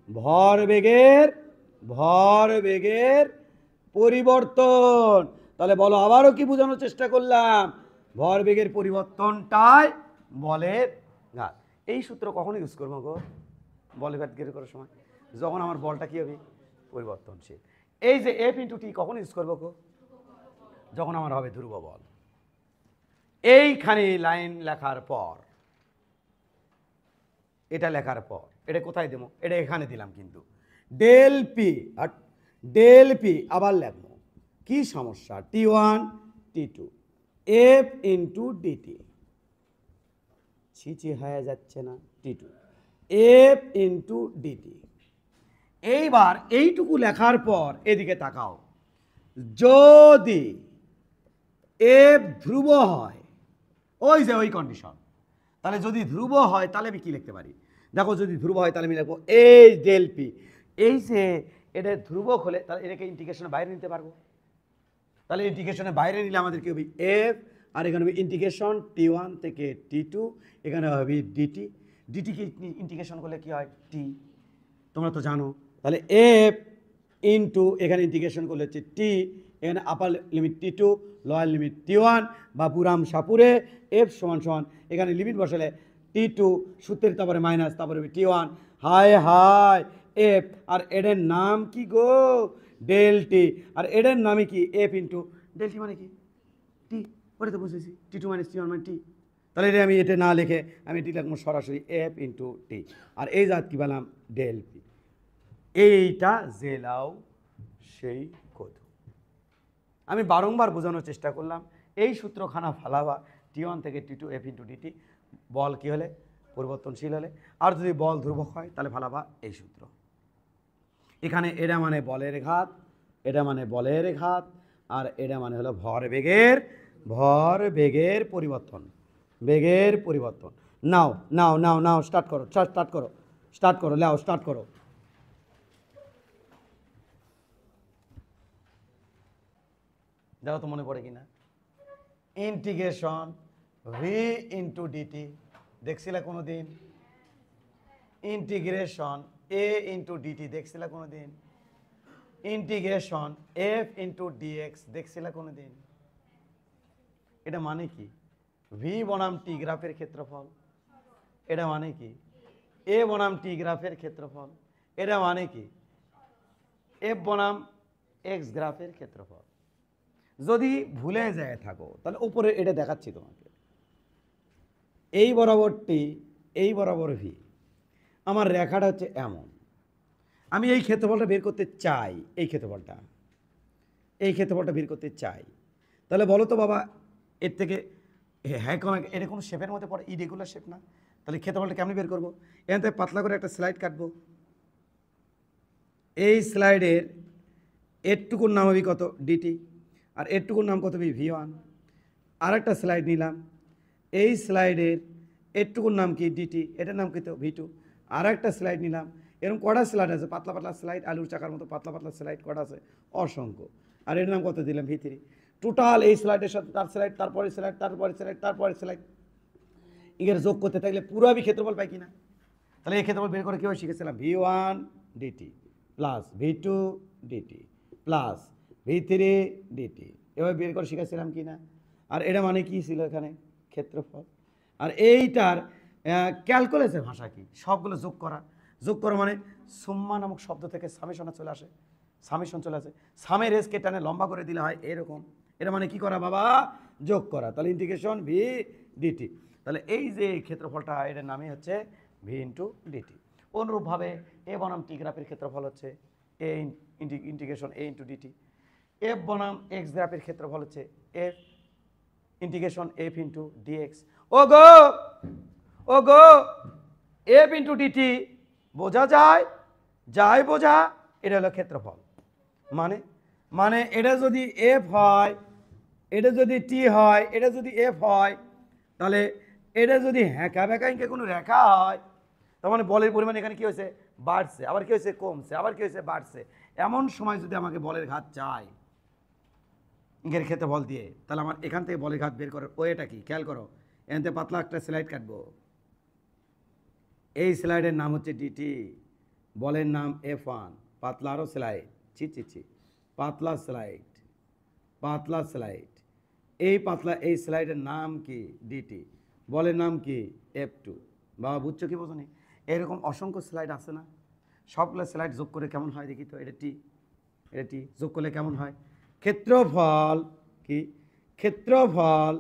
[SPEAKER 1] ভরবেগের পরিবর্তন। তাহলে বলো, আবারও কি বোঝানোর চেষ্টা করলাম? ভরবেগের পরিবর্তনটাই বলের ঘাত। এই সূত্র কখন ইউজ করবো গো? বলের ঘাত বের করার সময়, যখন আমার বলটা কি হবে? পরিবর্তনশীল। এই যে এফ ইন্টু টি কখন ইউজ করবো গো? যখন আমার হবে ধ্রুব বল। এইখানে লাইন লেখার পর, এটা লেখার পর এটা কোথায় দেবো? এটা এখানে দিলাম, কিন্তু ডেল পি আর ডেল পি আবার লেখবো। কি সমস্যা? T1 T2 F into DT. ছিচি হয়ে যাচ্ছে না? T2 F into DT. এইবার এইটুকু লেখার পর এদিকে তাকাও, যদি এফ ধ্রুব হয়, ওই যে ওই কন্ডিশন, তাহলে যদি ধ্রুব হয় তাহলে আমি কি লিখতে পারি? দেখো, যদি ধ্রুব হয় তাহলে আমি লিখবো এই ডেল পি। এই যে এটা ধ্রুবক হলে তাহলে এটাকে ইন্টিগ্রেশনের বাইরে নিতে পারবো। তাহলে ইন্টিগ্রেশনের বাইরে নিলে আমাদের কি হবে? এফ, আর এখানে হবে ইন্টিগ্রেশন T1 থেকে T2, এখানে হবে ডিটি। ডিটিকে ইন্টিগ্রেশন করলে কি হয়? টি, তোমরা তো জানো। তাহলে এফ ইন্টু এখানে ইন্টিগ্রেশন করলে হচ্ছে টি, এখানে আপার limit T2, lower limit T1, বা পুরাম সাপুরে এফ সমান এখানে লিমিট বসালে T2, সূত্রের তারপরে মাইনাস, তারপরে T1, হাই এফ। আর এটার নাম কি গো? Del T. আর এটার নামে কি? এফ ইন্টু ডেল টি, মানে কি? টি। ওটা তো বুঝেছি, T2 মাইনাস T1 মানে টি। তাহলে এটা আমি এটা না লিখে আমি এটি লিখবো সরাসরি এফ ইন্টু টি। আর এই জাত কী পেলাম? Del P. এইটা যে লাউ সেই কদু। আমি বারংবার বোঝানোর চেষ্টা করলাম, এই সূত্রখানা ফালাবা T1 থেকে T2 এফ ইন্টু ডিটি, বল কী হলে? পরিবর্তনশীল হলে। আর যদি বল ধ্রুবক হয় তাহলে ফালাবা এই সূত্র। এখানে এটা মানে বলের ঘাত, এটা মানে বলের ঘাত, আর এটা মানে হলো ভরবেগের পরিবর্তন, বেগের পরিবর্তন। নাও নাও নাও নাও স্টার্ট করো, স্টার্ট করো লাও স্টার্ট করো। দেখো তো মনে পড়ে কিনা? ইন্টিগ্রেশন ভি ইন্টু ডিটি দেখছিলা কোনো দিন? ইন্টিগ্রেশন এ ইন্টু ডিটি দেখছিলা কোনো দিন? ইন্টিগ্রেশন এফ ইন্টু ডিএক্স দেখছিলা কোনো দিন? এটা মানে কি? ভি বনাম টি গ্রাফের ক্ষেত্রফল। এটা মানে কি? এ বনাম টি গ্রাফের ক্ষেত্রফল। এটা মানে কি? এফ বনাম এক্স গ্রাফের ক্ষেত্রফল। যদি ভুলে যায় থাকো তাহলে উপরে এটা দেখাচ্ছি তোমাকে। এই বরাবর টি, এই বরাবর ভি, আমার রেখাটা হচ্ছে এমন। আমি এই ক্ষেত্রফলটা বের করতে চাই, এই ক্ষেত্রফলটা বের করতে চাই। তাহলে বলো তো বাবা, এর থেকে হ্যাঁ এটা কোনো শেপের মধ্যে পড়ে? ইরেগুলার শেপ না? তাহলে ক্ষেত্রফলটা কেমনি বের করবো? এখান থেকে পাতলা করে একটা স্লাইড কাটবো। এই স্লাইডের এরটুকুর নাম হবে কত? ডিটি। আর এরটুকুর নাম কত? ভি1। আর একটা স্লাইড নিলাম, এই স্লাইডের এরটুকুর নাম কি? ডিটি, এটার নাম কি? তো ভি2। আর একটা স্লাইড নিলাম, এরকম কটা স্লাইড আছে? পাতলা পাতলা স্লাইড, আলুর চাকার মতো পাতলা পাতলা স্লাইড কটা আছে? অসংখ্য। আর এর নাম কত দিলাম? ভি3। টোটাল এই স্লাইডের সাথে তার স্লাইড, তারপরে স্লাইড, তারপরে স্লাইড, তারপরে স্লাইড, এর যোগ করতে থাকলে পুরো আমি ক্ষেত্রফল পাই কিনা? তাহলে এই ক্ষেত্রফল বের করে কীভাবে শিখেছিলাম? ভি1 ডিটি প্লাস ভি2 ডিটি প্লাস ভি3 ডিটি, এভাবে বের করে শিখেছিলাম কি না? আর এটা মানে কি ছিল এখানে? ক্ষেত্রফল। আর এইটার ক্যালকুলেশনের ভাষা কি? সবগুলো যোগ করা। যোগ করা মানে সুম্মা নামক শব্দ থেকে সামেশন চলে আসে, সামের এসকে টানে লম্বা করে দিলে হয় এরকম। এটা মানে কি করা বাবা? যোগ করা। তাহলে ইন্টিগ্রেশন ভি ডিটি। তাহলে এই যে ক্ষেত্রফলটা, এটার নামই হচ্ছে ভি ইন্টু ডিটি। অনুরূপভাবে এ বনাম টি গ্রাফের ক্ষেত্রফল হচ্ছে a integration a into dt. F বনাম এক্স গ্রাফের ক্ষেত্রফল হচ্ছে f integration F into dx. ও গো এফ ইন্টু ডিটি বোঝা যায়? বোঝা। এটা হলো ক্ষেত্রফল। মানে এটা যদি এফ হয়, এটা যদি টি হয়, এটা যদি এফ হয়, তাহলে এটা যদি হ্যাঁকা ব্যাঁকা কোনো রেখা হয়, তার মানে বলের পরিমাণ এখানে কী হয়েছে? বাড়ছে। আবার কী হয়েছে? কমছে। আবার কী হয়েছে? বাড়ছে। এমন সময় যদি আমাকে বলের ঘাত চাই ইঙ্গের ক্ষেত্রফল দিয়ে, তাহলে আমার এখান থেকে বলের ঘাত বের করার ওয়েটা কি? খেয়াল করো, এখান থেকে পাতলা একটা স্লাইড কাটবো। এই স্লাইডের নাম হচ্ছে ডিটি, বলের নাম F1, পাতলা আরও স্লাইড, পাতলা স্লাইড, এই পাতলা এই স্লাইডের নাম কি? ডিটি, বলের নাম কি? F2। বাবা বুঝছো কি বোঝনি? এরকম অসংখ্য স্লাইড আছে না? সবগুলো স্লাইড যোগ করে কেমন হয় দেখি তো? এটা টি যোগ করলে কেমন হয়? ক্ষেত্রফল কি? ক্ষেত্রফল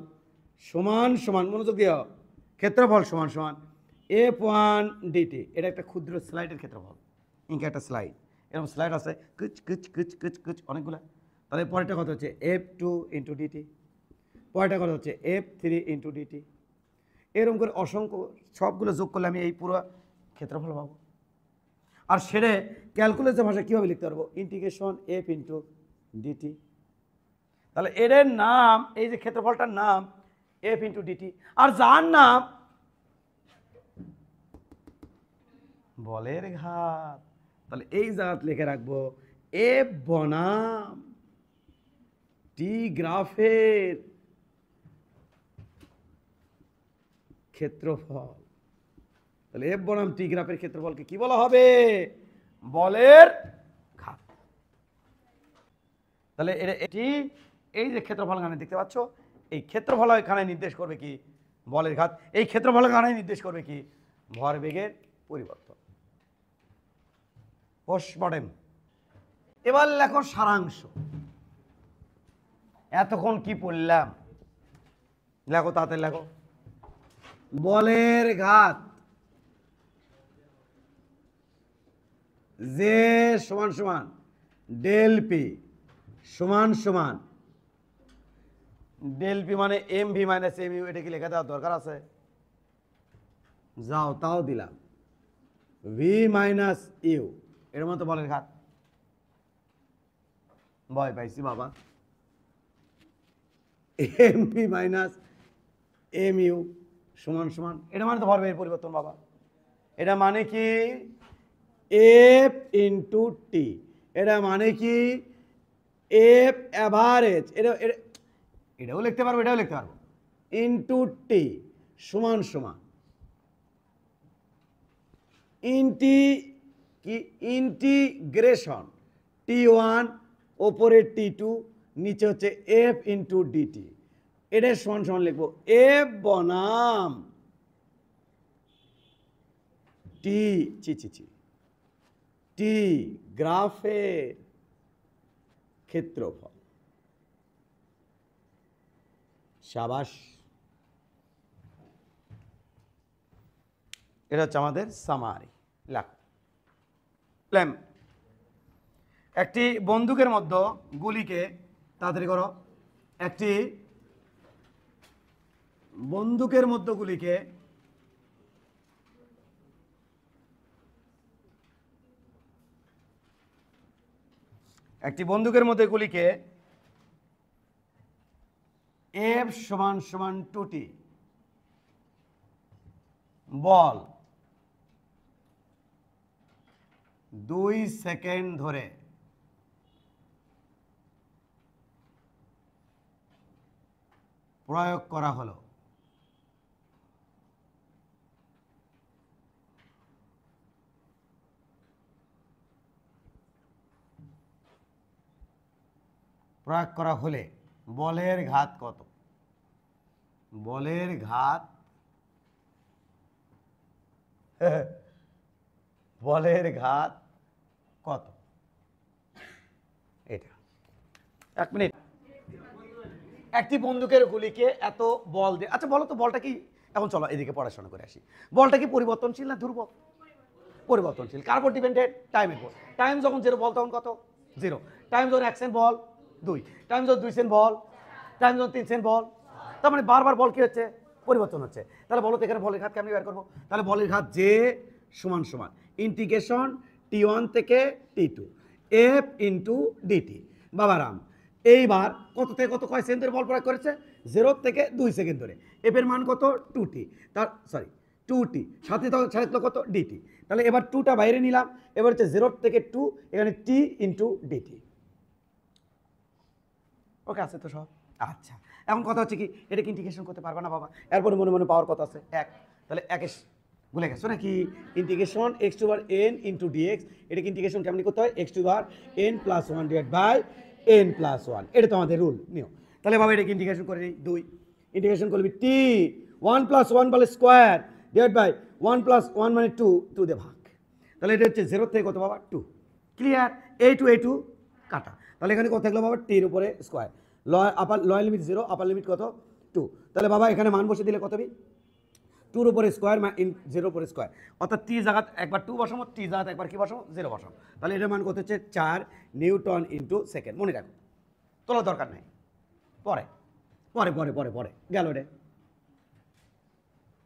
[SPEAKER 1] সমান সমান, মনোযোগ দিও, ক্ষেত্রফল সমান সমান F1 ডিটি। এটা একটা ক্ষুদ্র স্লাইডের ক্ষেত্রফল। ইনকে একটা স্লাইড, এরকম স্লাইড আছে কুচ অনেকগুলো। তাহলে পরেরটা কত হচ্ছে? F2 into DT. পরেরটা কত হচ্ছে? F3 into DT. এরকম করে অসংখ্য, সবগুলো যোগ করলে আমি এই পুরো ক্ষেত্রফল পাবো। আর সেটা ক্যালকুলেশন ভাষায় কীভাবে লিখতে পারবো? Integration F into DT. তাহলে এর নাম, এই যে ক্ষেত্রফলটার নাম এফ ইন্টু ডিটি, আর যার নাম বলের ঘাত। তাহলে এই জায়গা লিখে রাখবো এফ বনাম টি গ্রাফের ক্ষেত্রফল। তাহলে এফ বনাম টি গ্রাফের ক্ষেত্রফলকে কি বলা হবে? বলের ঘাত। তাহলে এটি, এই যে ক্ষেত্রফল এখানে দেখতে পাচ্ছ, এই ক্ষেত্রফল এখানে নির্দেশ করবে কি? বলের ঘাত। এই ক্ষেত্রফল এখানে নির্দেশ করবে কি? ভরবেগের পরিবর্তন। পোস্টমর্টেম। এবার লেখো সারাংশ। এতক্ষণ কি পড়লাম? লেখো, তাতে লেখো। বলের ঘাত যে সমান সমান ডেল পি সমান সমান ডেল পি মানে M V minus M U, এটা কি লেখা দেওয়ার দরকার আছে? যাও তাও দিলাম, ভি মাইনাস ইউ, এর মতো বলের ঘাত। ভয় পাইছি বাবা। M P minus M U সমান সমান, এটা মানে তো ভরবেগের পরিবর্তন বাবা। এটা মানে কি এফ ইন্টু টি, এটা মানে কি এফ অ্যাভারেজ, এটাও লিখতে পারবো, এটাও লিখতে পারবো, ইন্টু টি সমান সমান ইন্টিগ্রেশন টি ওয়ান ওপরে টি টু নিচে হচ্ছে এফ ইন্টু ডিটি, এটা সমান সমান লিখবো এফ বনাম টি টি গ্রাফের ক্ষেত্রফল। সাবাস, এটা হচ্ছে আমাদের সামারি। একটি বন্দুকের মধ্যে গুলিকে, তাড়াতাড়ি করো, একটি বন্দুকের মধ্যে গুলিকে এফ সমান সমান 2t বল 2 সেকেন্ড ধরে প্রয়োগ করা হলো, প্রয়োগ করা হলে বলের ঘাত কত? বলের ঘাত বলের ঘাত কত? এটা 1 মিনিট। একটি বন্দুকের গুলিকে এত বল দিয়ে, আচ্ছা বলো তো বলটা কি, এখন চলো এদিকে পড়াশোনা করে আসি। বলটা কি পরিবর্তনশীল না ধ্রুবক? পরিবর্তনশীল। কার উপর ডিপেন্ডেড? টাইমের উপর। টাইম যখন 0 বল তখন কত? 0। টাইম যখন 1 সেকেন্ড বল 2, টাইম যখন 2 সেকেন্ড বল, টাইম যখন 3 সেকেন্ড বল, তার মানে বারবার বল কি হচ্ছে? পরিবর্তন হচ্ছে। তাহলে বলো তো এখানে বলের ঘাত কেমনি বের করবো? তাহলে বলের ঘাত যে সমান সমান ইন্টিগ্রেশন t1 থেকে t2 এফ ইন্টু ডিটি। বাবারাম এইবার কত থেকে কত কয় সেকেন্ড ধরে বল প্রয়োগ করেছে? 0 থেকে 2 সেকেন্ড ধরে। এফ এর মান কত? 2t, তার সরি 2t, সাথে সাথে কত? ডিটি। তাহলে এবার 2টা বাইরে নিলাম, এবার হচ্ছে 0 থেকে 2, এখানে t ইন্টু ডিটি। ওকে আছে তো সব? আচ্ছা, এখন কথা হচ্ছে কি, এটা কি ইন্টিগ্রেশন করতে পারবা না বাবা? এরপরে মনে মনে পাওয়ার কথা আছে 1, তাহলে 1 ভুলে গেছো নাকি? Integration x to power n into DX, এটাকে ইন্টিগ্রেশন কেমনি করতে হয়? x to power n plus 1 divide by n plus 1, এটা তো আমাদের রুল নিয়ম। তাহলে বাবা এটাকে ইন্টিগ্রেশন করে নিই 2, ইন্টিগ্রেশন করবি t 1 প্লাস 1 বলে স্কোয়ার ডিভাইড বাই 1 প্লাস 1 মানে 2 দিয়ে ভাগ। তাহলে এটা হচ্ছে 0 থেকে কত বাবা? 2। ক্লিয়ার? a2 কাটা। তাহলে এখানে কত থাকলো বাবা? t এর উপরে স্কোয়ার, লয়ার লিমিট 0, আপার লিমিট কত? 2। তাহলে বাবা এখানে মান বসে দিলে কত হবে? 2 এর উপরে স্কোয়ার ইন 0 উপরে স্কোয়ার, অর্থাৎ টি জায়গা একবার 2 বসাবো, টি জায়গা একবার কি বসাবো? 0 বসাবো। তাহলে এটার মান কত হচ্ছে? 4 নিউটন ইন্টু সেকেন্ড। মনে রাখো, তোলার দরকার নেই, পরে পরে পরে পরে পরে গেল রে।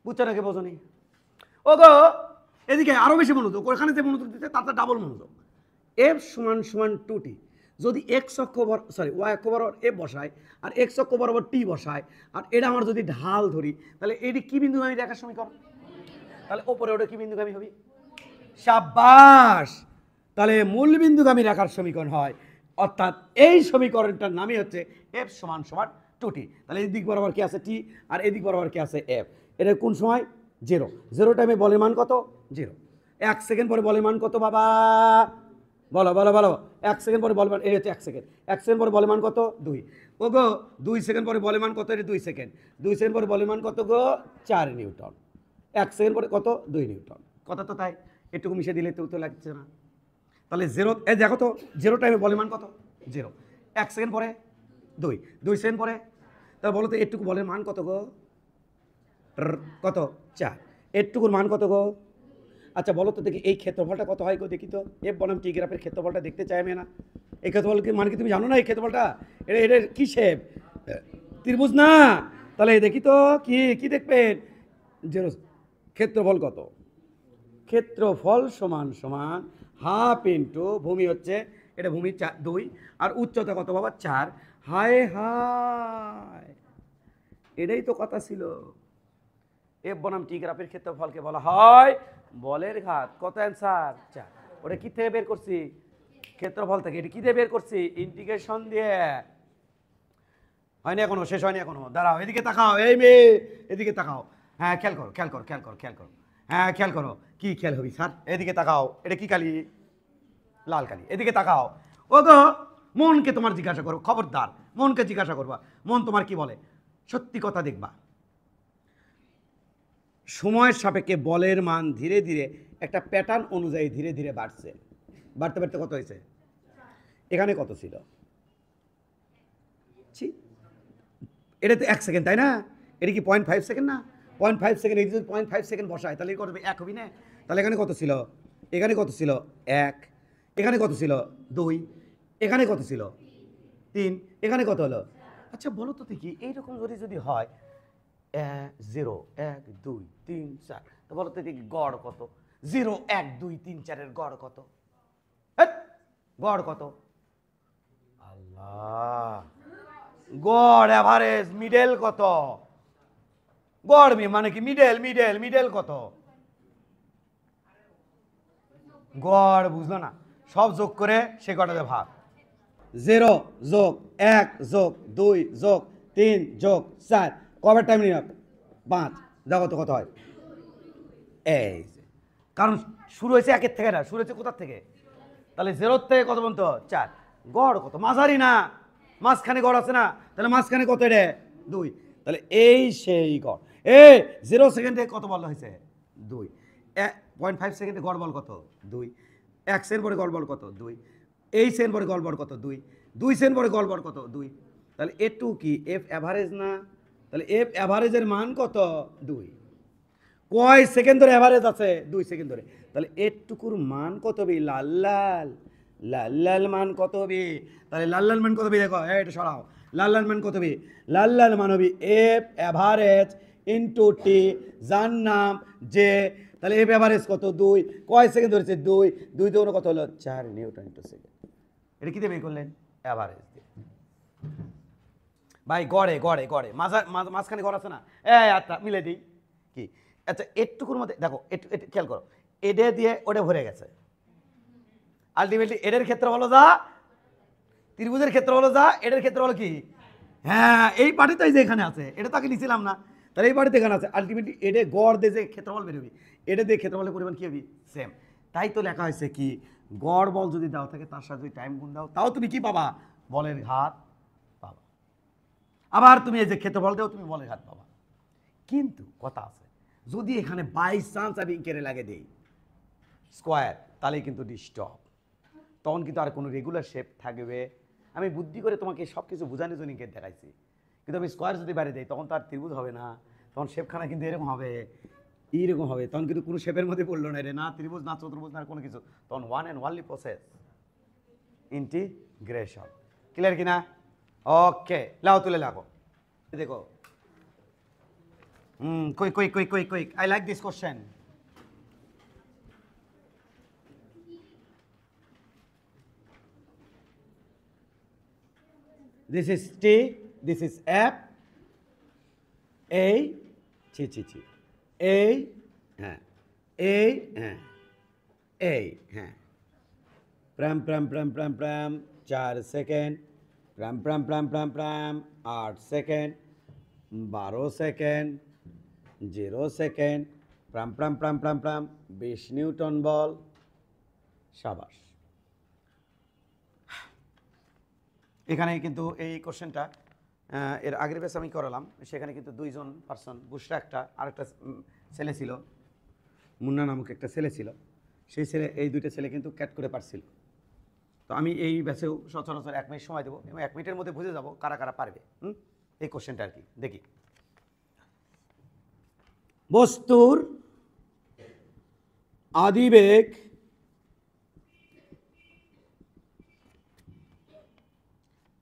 [SPEAKER 1] বুঝছো নাকি? বোঝনি? ও গো এদিকে আরো বেশি মনোযোগ, ওখানে যে মনোযোগ দিতে তাতে ডাবল মনোযোগ। এফ সমান সমান 2t, যদি এক্স অক্ষ সরি ওয়াই অক্ষ বরাবর এফ বসায় আর এক্স অক্ষ বরাবর টি বসায়, আর এটা আমার যদি ঢাল ধরি, তাহলে এটি কি বিন্দুগামী রেখার সমীকরণ? তাহলে ওপরে ওটা কি বিন্দুগামী হবে? সাবাস! তাহলে মূল বিন্দুগামী রেখার সমীকরণ হয়, অর্থাৎ এই সমীকরণটার নামই হচ্ছে এফ সমান সমান 2t। তাহলে এই দিক বরাবর কি আছে? টি, আর এদিক বরাবর কি আছে? এফ। এটা কোন সময়? 0 টাইমে বলের মান কত? 0। 1 সেকেন্ড পরে বলের মান কত বাবা? বলো বলো বলো। 1 সেকেন্ড পরে বল মান, এই হচ্ছে 1 সেকেন্ড। 1 সেকেন্ড পরে বলের মান কত? 2। ও গো 2 সেকেন্ড পরে বলের মান কত? এটা 2 সেকেন্ড। 2 সেকেন্ড পরে বলের মান কত গো? 4 নিউটন। 1 সেকেন্ড পরে কত? 2 নিউটন। কথা তো তাই, এটুকু মিশে দিলে তো লাগছে না। তাহলে 0, এই দেখো তো 0 টাইমে বলের মান কত? 0। 1 সেকেন্ড পরে 2 সেকেন্ড পরে, তাহলে বলো তো এটুকু বলের মান কত গো? কত 4, এরটুকুর মান কত গো? আচ্ছা বলো তো দেখি এই ক্ষেত্রফলটা কত হয় গো দেখি তো, এফ বনাম টি গ্রাফের ক্ষেত্রফলটা দেখতে চাই আমি না। এই ক্ষেত্রফল কি মানে কি তুমি জানো না এই ক্ষেত্রফলটা? এটা কি শেপ? ত্রিভুজ না? তাহলে দেখি তো কি কি দেখবেন, জিরো। ক্ষেত্রফল কত? ক্ষেত্রফল সমান সমান হাফ ইন্টু ভূমি হচ্ছে, এটা ভূমি 2 আর উচ্চতা কত বাবা 4। হায় হায়, এটাই তো কথা ছিল। এফ বনাম টি গ্রাফের ক্ষেত্রফলকে বলা হয় বলের ঘাত। কত অ্যান্সার? 4। ওটা কি থেকে বের করছি? ক্ষেত্রফল থেকে। এটা কি দিয়ে বের করছি? ইন্টিগ্রেশন দিয়ে। হয়নি এখনো, শেষ হয়নি এখনো, দাঁড়াও, এদিকে তাকাও, এই মেয়ে এদিকে তাকাও। হ্যাঁ খেয়াল করো খেয়াল করো খেয়াল করো খেয়াল করো, হ্যাঁ খেয়াল করো। কি খেয়াল হবি স্যার? এদিকে তাকাও, এটা কি কালি? লাল কালি। এদিকে তাকাও। ও গো, মনকে তোমার জিজ্ঞাসা করো, খবরদার মনকে জিজ্ঞাসা করবা, মন তোমার কি বলে, সত্যি কথা দেখবা। সময়ের সাপেক্ষে বলের মান ধীরে ধীরে একটা প্যাটার্ন অনুযায়ী ধীরে ধীরে বাড়ছে, বাড়তে বাড়তে কত হয়েছে? এখানে কত ছিল? এটা তো 1 সেকেন্ড, তাই না? এটা কি 0.5 সেকেন্ড না? 0.5 সেকেন্ড, এই যদি 0.5 সেকেন্ড বসায় তাহলে কত হবে? 1 হবি না? তাহলে এখানে কত ছিল? এখানে কত ছিল? 1। এখানে কত ছিল? 2। এখানে কত ছিল? 3। এখানে কত হলো? আচ্ছা বলো তো দেখি, এইরকম যদি হয় 0 1 2 3 4, তো বলো তো দেখি গড় কত? 0 1 2 3 4 এর গড় কত? গড় কত? আল্লাহ, গড় এভারেজ মিডল কত? গড় মানে কি মিডল? মিডল কত? গড় বুঝলো না, সব যোগ করে সে কটাতে ভাগ। 0 যোগ 1 যোগ 2 যোগ 3 যোগ 4, কবার টাইম নিয়ে 5, দেখো তো কত হয়। এই কারণ শুরু হয়েছে 1 থেকে না, শুরু হয়েছে কোথার থেকে? তাহলে 0 থেকে কত পর্যন্ত? 4। গড় কত? মাঝারি না, মাঝখানে গড় আছে না, তাহলে মাঝখানে কত? রে 2। তাহলে এই সেই গড়। 0 সেকেন্ডে কত বল হয়েছে? 2। 0.5 সেকেন্ডে গড় বল কত? 2। 1 সেকেন্ড পরে গড় বল কত? 2। এই সেকেন্ড পরে গড় বল কত? 2। 2 সেকেন্ড পরে গড় বল কত? 2। তাহলে এটু কি এফ অ্যাভারেজ না? তাহলে এফ অ্যাভারেজের মান কত? 2। কয় সেকেন্ড ধরে অ্যাভারেজ আছে? 2 সেকেন্ড ধরে। তাহলে এটুকুর মান কত হবে? লাল লাল, লাল লাল মান কত হবে? তাহলে লাল লাল মান কত হবে? দেখো এটা সরাও, লাল লাল মান কত হবে? লাল লাল মান হবে এফ অ্যাভারেজ ইন্টু টি, যার নাম যে। তাহলে এফ অ্যাভারেজ কত? 2। কয় সেকেন্ড ধরেছে? 2। 2 দিয়ে কত হলো? 4 নিউটন ইন্টু সেকেন্ড। এটা কি দিয়ে বের করলেন? অ্যাভারেজ দিয়ে। ভাই গড়ে গড়ে গড়ে মাঝখানে গড় আছে না? আচ্ছা মিলে দিই কি। আচ্ছা এটুকুর মধ্যে দেখো, একটু খেয়াল করো, এডে দিয়ে ওটা ভরে গেছে। আলটিমেটলি এডের ক্ষেত্র হলো যা, ত্রিভুজের ক্ষেত্র হলো যা, এডের ক্ষেত্র হলো কি? হ্যাঁ এই পার্টিটাই যে এখানে আছে, এটা তাকে নিছিলাম না, তাহলে এই পার্টিতে এখানে আছে। আলটিমেটলি এডে গড় দিয়ে যে ক্ষেত্রফল বেরোবি, এটা দিয়ে ক্ষেত্রফলের পরিমাণ কি হবে? সেম। তাই তো লেখা হয়েছে কি, গড় বল যদি দাও থাকে তার সাথে যদি টাইম গুণ দাও, তাও তুমি কি পাবা? বলের ঘাত পাবা। আবার তুমি এই যে ক্ষেত্রফল দাও, তুমি বলের ঘাত পাবা। কিন্তু কথা আছে, যদি এখানে বাই চান্স আমি কেড়ে লাগে দেই স্কোয়ার, তাহলে কিন্তু ডিস্টার্ব, তখন কিন্তু আর কোনো রেগুলার শেপ থাকবে। আমি বুদ্ধি করে তোমাকে সব কিছু বোঝানোর জন্য ইঙ্গিত দেখাইছি, কিন্তু আমি স্কোয়ার যদি বাইরে দিই তখন তো আর ত্রিভুজ হবে না, তখন শেপখানা কিন্তু এরকম হবে, এইরকম হবে, তখন কিন্তু কোনো শেপের মধ্যে পড়লো না রে, না ত্রিভুজ না চতুর্ভুজ না কোনো কিছু, তখন one and only process integration. Clear কিনা? ওকে, লাও তুলে লাগো, দেখো। Quick. I like this question. This is T, this is F, A, A, হ্যাঁ, A, হ্যাঁ, A, হ্যাঁ, প্রাম 4 সেকেন্ড, প্রাম 8 সেকেন্ড, 12 সেকেন্ড, 0 সেকেন্ড, প্রাম 20 নিউটন বল। সাবাস। এখানে কিন্তু এই কোশ্চেনটা এর আগের বেশ আমি করালাম, সেখানে কিন্তু 2 জন পার্সন, বুসরা একটা আরেকটা ছেলে ছিল, মুন্না নামক একটা ছেলে ছিল, সেই ছেলে এই 2টা ছেলে কিন্তু ক্যাট করে পারছিল। তো আমি এই ব্যাচেও সচরাচর 1 মিনিট সময় দেবো এবং 1 মিনিটের মধ্যে বুঝে যাব কারা কারা পারবে এই কোশ্চেনটা আর কি। দেখি বস্তুর আদিবেগ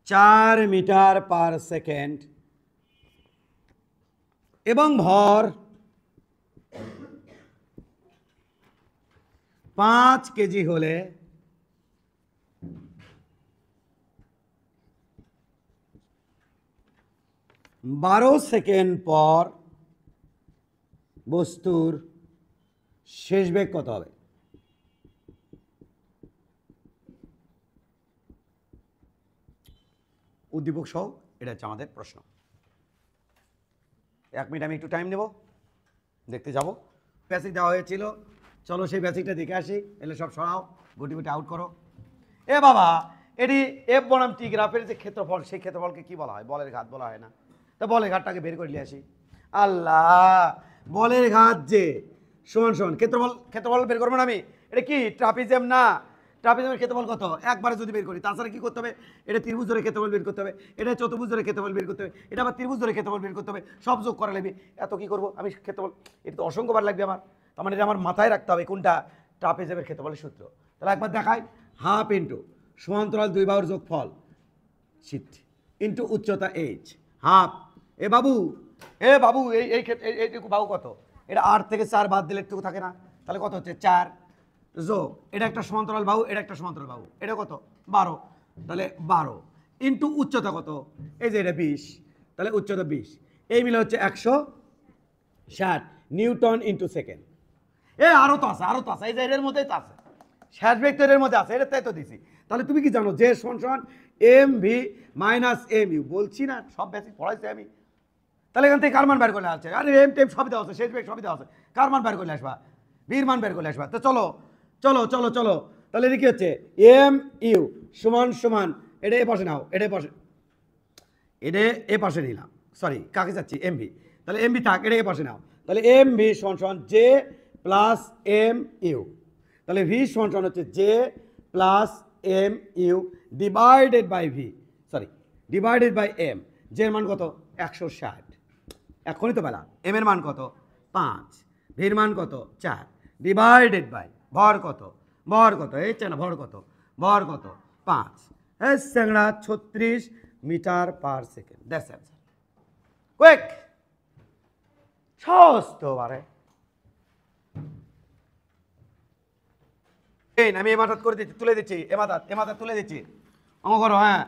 [SPEAKER 1] 4 মিটার পার সেকেন্ড এবং ভর 5 কেজি হলে বারো সেকেন্ড পর বস্তুর শেষ বেগ কত হবে? উদ্দীপক সহ এটা হচ্ছে আমাদের প্রশ্ন। 1 মিনিট আমি একটু টাইম নেব, দেখতে যাব। বেসিক দেওয়া হয়েছিল, চলো সেই বেসিকটা দেখে আসি। এলে সব সরাও, গুটি গুটি আউট করো। এ বাবা, এটি এফ বনাম টি গ্রাফের যে ক্ষেত্রফল, সেই ক্ষেত্রফলকে কি বলা হয়? বলের ঘাত বলা হয় না? তা বলের ঘাতটাকে বের করে নিয়ে আসি। আল্লাহ, বলের ঘাত যে সমান সমান ক্ষেত্রফল বের করবো না আমি? এটা কি ট্রাপিজিয়াম না? ট্রাপিজিয়ামের ক্ষেত্রফল কত? একবারে যদি বের করি, তাছাড়া কি করতে হবে? এটা ত্রিভুজ ধরে ক্ষেত্রফল বের করতে হবে, এটা চতুর্ভুজ ধরে ক্ষেত্রফল বের করতে হবে, এটা আবার ত্রিভুজ ধরে ক্ষেত্রফল বের করতে হবে, সব যোগ করা লাগবে। এত কি করবো আমি ক্ষেত্রফল? এটা তো অসংখ্যবার লাগবে আমার। তার মানে এটা আমার মাথায় রাখতে হবে কোনটা ট্রাপিজিয়ামের ক্ষেত্রফলের সূত্র। তাহলে একবার দেখাই, হাফ ইন্টু সমান্তরাল দুই বাহুর যোগফল শীত ইন্টু উচ্চতা এইচ, হাফ। এ বাবু এইটুকু বাহু কত? এটা 8 থেকে 4 বাদ দিলে একটু থাকে না? তাহলে কত হচ্ছে? 4 যোগ এটা একটা সমান্তরাল বাহু, এটা একটা সমান্তরাল বাহু, এটা কত? 12। তাহলে 12 ইন্টু উচ্চতা কত? এই যে এটা 20, তাহলে উচ্চতা 20। এই মিলে হচ্ছে 160 নিউটন ইন্টু সেকেন্ড। আরও তো আছে, এই যে এর মধ্যেই তো আছে, শেষ বেগ তো এর মধ্যে আছে, এটা তাই তো দিছি। তাহলে তুমি কি জানো যে সমান M V minus M U? বলছি না, সব বেসিক পড়াইছি আমি। তাহলে এখান থেকে কার মান বের করে আসছে? আরে এম টেম সবই দেওয়া আছে, শেষ বেগ সবই দেওয়া আছে, কার মান বের করে আসবা? ভির মান বের করে আসবা। তো চলো চলো চলো চলো, তাহলে এটা কি হচ্ছে? এম ইউ সমান সমান, এটা এ পাশে নাও, এটা এ পাশে নিলাম, সরি কাকে যাচ্ছি? M V. তাহলে এম ভি থাক, এটা এ পাশে নাও। তাহলে এম ভি সমান সমান জে প্লাস এম ইউ। তাহলে ভি সমান সমান হচ্ছে J plus M U divided by V, sorry divided by M. জের মান কত? 160। এখনই তো বেলা। এম এর মান কত? 5। ভির মান কত? 4 ডিভাইডেড বাই ভর কত? এই না, ভর কত? 5। এই স্যাংড়া 36 metre per second. That's answer. Quick, সহজ তো বারে। আমি এ মাথাত করে দিচ্ছি, তুলে দিচ্ছি, এ মাথাত তুলে দিচ্ছি। অঙ্ক করো। হ্যাঁ,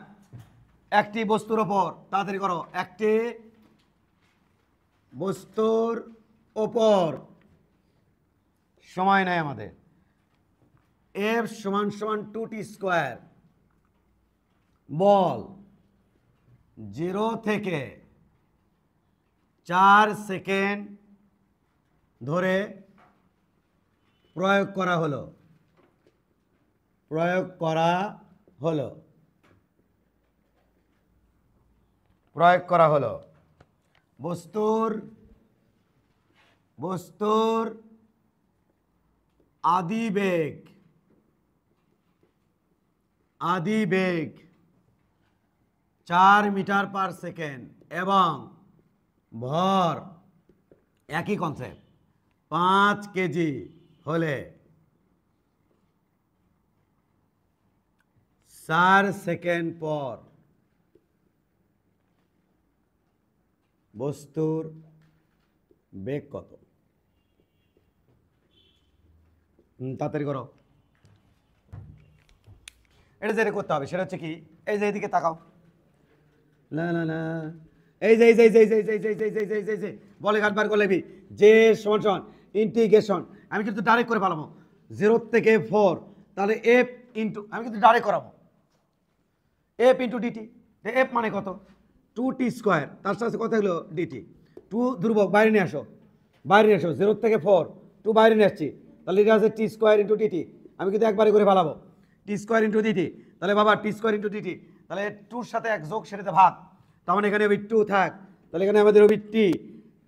[SPEAKER 1] একটি বস্তুর ওপর, তাড়াতাড়ি করো। একটি বস্তুর ওপর, সময় নাই আমাদের, এফ সমান সমান 2t স্কোয়ার, বল 0 থেকে 4 সেকেন্ড ধরে প্রয়োগ করা হলো বস্তুর আদিবেগ 4 মিটার পার সেকেন্ড এবং ভর, একই কনসেপ্ট, 5 কেজি হলে 4 সেকেন্ড পর বস্তুর বেগ কত? তাড়াতাড়ি করো। এটা যেটা করতে হবে সেটা হচ্ছে কি, এই যে এদিকে তাকাও, না না না, এই যে বলে ঘাট বার করলে যে সমান সমান ইন্টিগ্রেশন, আমি কিন্তু ডাইরেক্ট করে ফেলাবো 0 থেকে 4, তাহলে এফ ইন্টু, আমি কিন্তু ডাইরেক্ট করাবো এফ ইন্টু ডিটি। এফ মানে কত? 2t স্কোয়ার, তার সাথে কত হলো? ডিটি। 2 ধ্রুবক, বাইরে নিয়ে আসো 0 থেকে 4, 2 বাইরে নিয়ে আসছি, তাহলে এটা আছে টি স্কোয়ার ইন্টু ডিটি। আমি কিন্তু একবারে করে ফেলাবো টি স্কোয়ার ইন্টু ডিটি। তাহলে বাবা টি স্কোয়ার ইন্টু ডিটি, তাহলে 2-র সাথে 1 যোগ, সেটাতে ভাগ, তার মানে এখানে হবে 2 থাক, তাহলে এখানে আমাদের হবে টি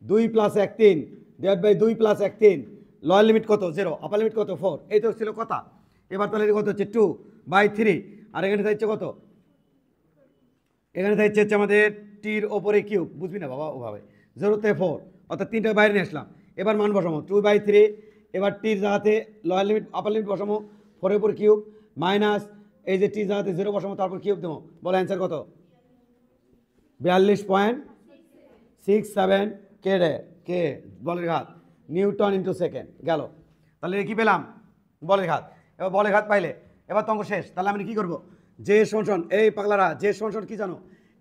[SPEAKER 1] 2 + 1 3 ডিভাইড বাই 2 + 1 3। লোয়ার লিমিট কত? 0, আপার লিমিট কত? 4। এই তো ছিল কথা। এবার তাহলে কত হচ্ছে? 2/3। আর এখানে থাকছে কত? এখানে থাকছে আমাদের টির ওপরে কিউব, বুঝবি না বাবা ওভাবে, 0 থেকে 4, অর্থাৎ 3টা বাইরে নিয়ে আসলাম। এবার মান বসাবো 2/3, এবার টির জায়গাতে লোয়ার লিমিট আপার লিমিট বসাবো 4 এর উপর কিউব মাইনাস এই যে টি জায়গাতে 0 বসাবো তারপর কিউব দেবো, বলো অ্যান্সার কত? 42.67 কে রে কে বলের ঘাত নিউটন ইন্টু সেকেন্ড গেল। তাহলে কি পেলাম? বলের ঘাত। এবার বলের ঘাত পাইলে এবার তো অঙ্ক শেষ। তাহলে আমি কি করবো? যে সমান এই পাগলারা যে সমান কি জানো?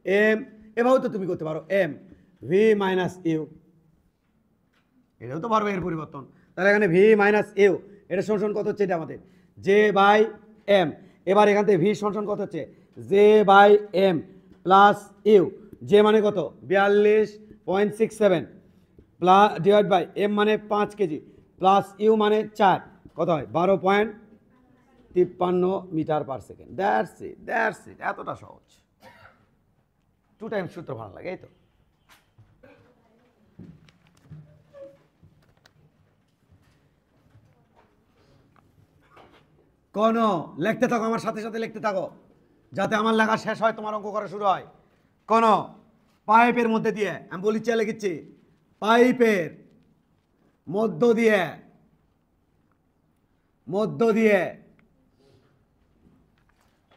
[SPEAKER 1] এম, এভাবেও তো তুমি করতে পারো এম ভি মাইনাস ইউ, এটাও তো পারবে এর পরিবর্তন। তাহলে এখানে ভি মাইনাস ইউ এটা সমান কত হচ্ছে? এটা আমাদের জে বাই এম। এবার এখান থেকে ভি সমান কত হচ্ছে? J by M plus U, J মানে কত? 42.67 প্লাস ডিভাইড বাই এম মানে 5 কেজি প্লাস ইউ মানে 4, কত হয়? 12.53 metre per second. That's it, এতটা সহজ। 2 টাইমস সূত্র ভালো লাগে, এই তো। কোন লিখতে থাকো, আমার সাথে সাথে লিখতে থাকো, যাতে আমার লেখা শেষ হয় তোমার অঙ্ক করা শুরু হয়। কোন পাইপের মধ্যে দিয়ে, আমি বলি চেয়ে লিখছি, পাইপের মধ্য দিয়ে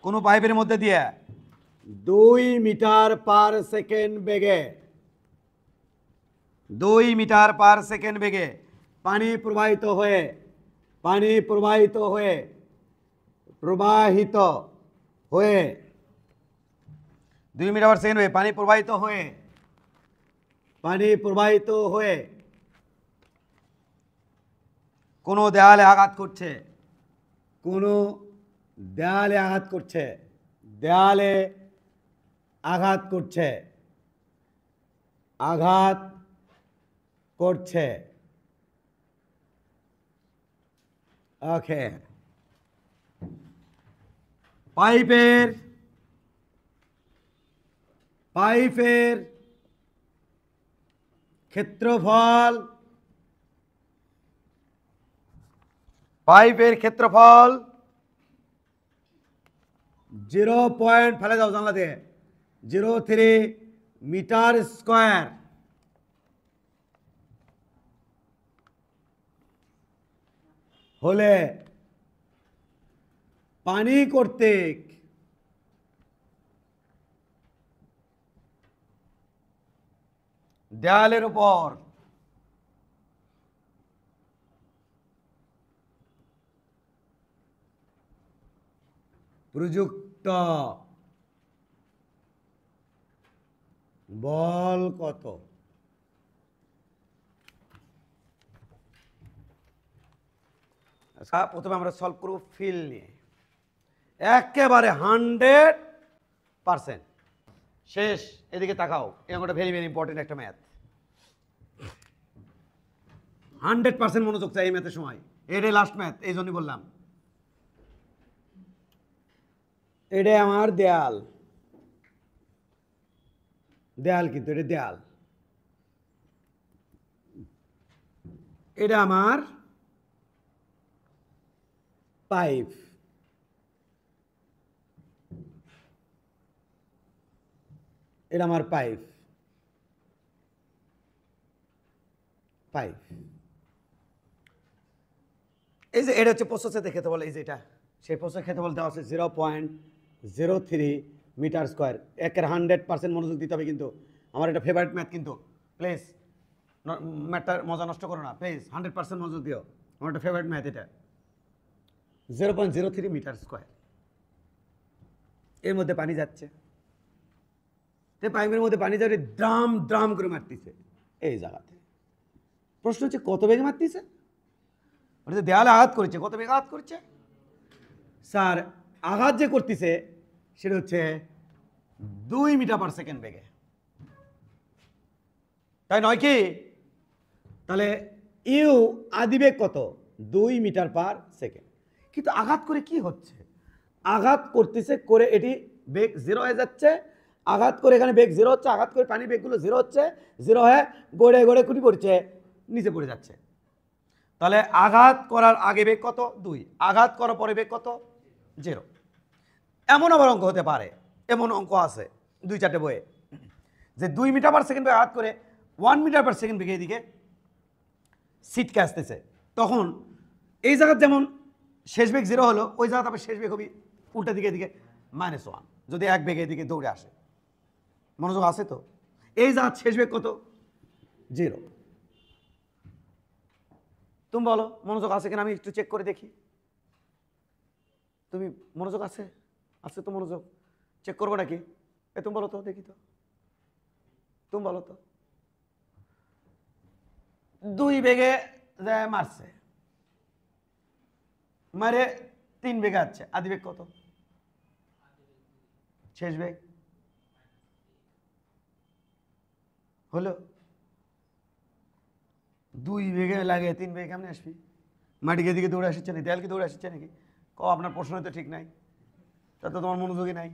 [SPEAKER 1] কোন পাইপের মধ্যে দিয়ে 2 মিটার পার সেকেন্ড বেগে 2 মিটার পার সেকেন্ড বেগে পানি প্রবাহিত হয়ে 2 মিটার পার সেকেন্ড বেগে পানি প্রবাহিত হয়ে কোনো দেয়ালে আঘাত করছে, আঘাত করছে। ওকে, পাইপের ক্ষেত্রফল 0. ফেলে দাও জানলা দিয়ে 03 মিটার স্কয়ার হলে পানি কর্তৃক দেয়ালের উপর প্রযুক্ত বল কত? প্রথমে আমরা সলভ করব ফিল নিয়ে, একেবারে 100% শেষ। এদিকে তাকাও, এটা ভেরি ভেরি ইম্পর্টেন্ট একটা ম্যাথ। 100% মনোযোগ চাই এই ম্যাথের সময়, এটাই লাস্ট ম্যাথ, এই জন্যই বললাম। এটা আমার দেয়াল, কিন্তু এটা দেয়াল, এটা আমার পাইপ, এটা আমার পাইপ। এই যে এটা হচ্ছে প্রসেসে খেতে বলে, এই যে এটা সেই প্রসেস খেতে বলতে আছে 0.03 মিটার স্কোয়ার। 100% মনোযোগ দিতে হবে কিন্তু, আমার এটা ফেভারিট ম্যাথ কিন্তু, প্লিজ ম্যাথটার মজা নষ্ট করো না প্লিজ, 100% মনোযোগ দিও, আমার একটা ফেভারিট ম্যাথ এটা। 0.03 মিটার স্কোয়ার, এর মধ্যে পানি যাচ্ছে, পাইপের মধ্যে পানি যাবে, ড্রাম করে মারতেছে এই জায়গাতে। প্রশ্ন হচ্ছে কত বেগে মারতেছে? দেয়ালে আঘাত করেছে, কত বেগে আঘাত করছে? স্যার আঘাত যে করতেছে সেটা হচ্ছে 2 মিটার পার সেকেন্ড বেগে, তাই নয় কি? তাহলে ইউ আদিবেগ কত? 2 মিটার পার সেকেন্ড। কিন্তু আঘাত করে কি হচ্ছে? আঘাত করতেছে, করে এটি বেগ 0 হয়ে যাচ্ছে, আঘাত করে এখানে বেগ 0 হচ্ছে, আঘাত করে পানি বেগগুলো 0 হচ্ছে, 0 হয়ে গড়ে কুটি পড়ছে, নিচে পড়ে যাচ্ছে। তাহলে আঘাত করার আগে বেগ কত? 2, আঘাত করার পরে বেগ কত? 0। এমন আবার অঙ্ক হতে পারে, এমন অঙ্ক আছে 2-4টে বইয়ে, যে 2 মিটার পার সেকেন্ড বেগে আঘাত করে 1 মিটার পার সেকেন্ড বেগে এদিকে সিটকে আসতেছে, তখন এই জায়গার যেমন শেষ বেগ 0 হলো, ওই জায়গা আবার শেষ বেগ হবে উল্টা দিকে দিকে -1, যদি এক বেগে এদিকে দৌড়ে আসে। মনোযোগ আছে তো? এই জায়গার শেষ বেগ কত? 0। তুমি বলো মনোযোগ আছে কিনা, আমি একটু চেক করে দেখি। তুমি মনোযোগ আছে? আছে তো মনোযোগ, চেক করবো নাকি? তুমি বলো তো দেখি তো, তুমি বলো তো। 2 বেগে যায় মারছে, মারে 3 বেগে আছে, আদি বেগ কত? শেষ বেগ হলো 2 বেগে লাগে 3 বেগে কেমনে আসবি? মাটিকে দিকে দৌড়ে আসছে নাকি, দেয়ালকে দৌড়ে আসছে নাকি? আপনার প্রশ্ন তো ঠিক নাই, তা তো তোমার মনোযোগই নাই।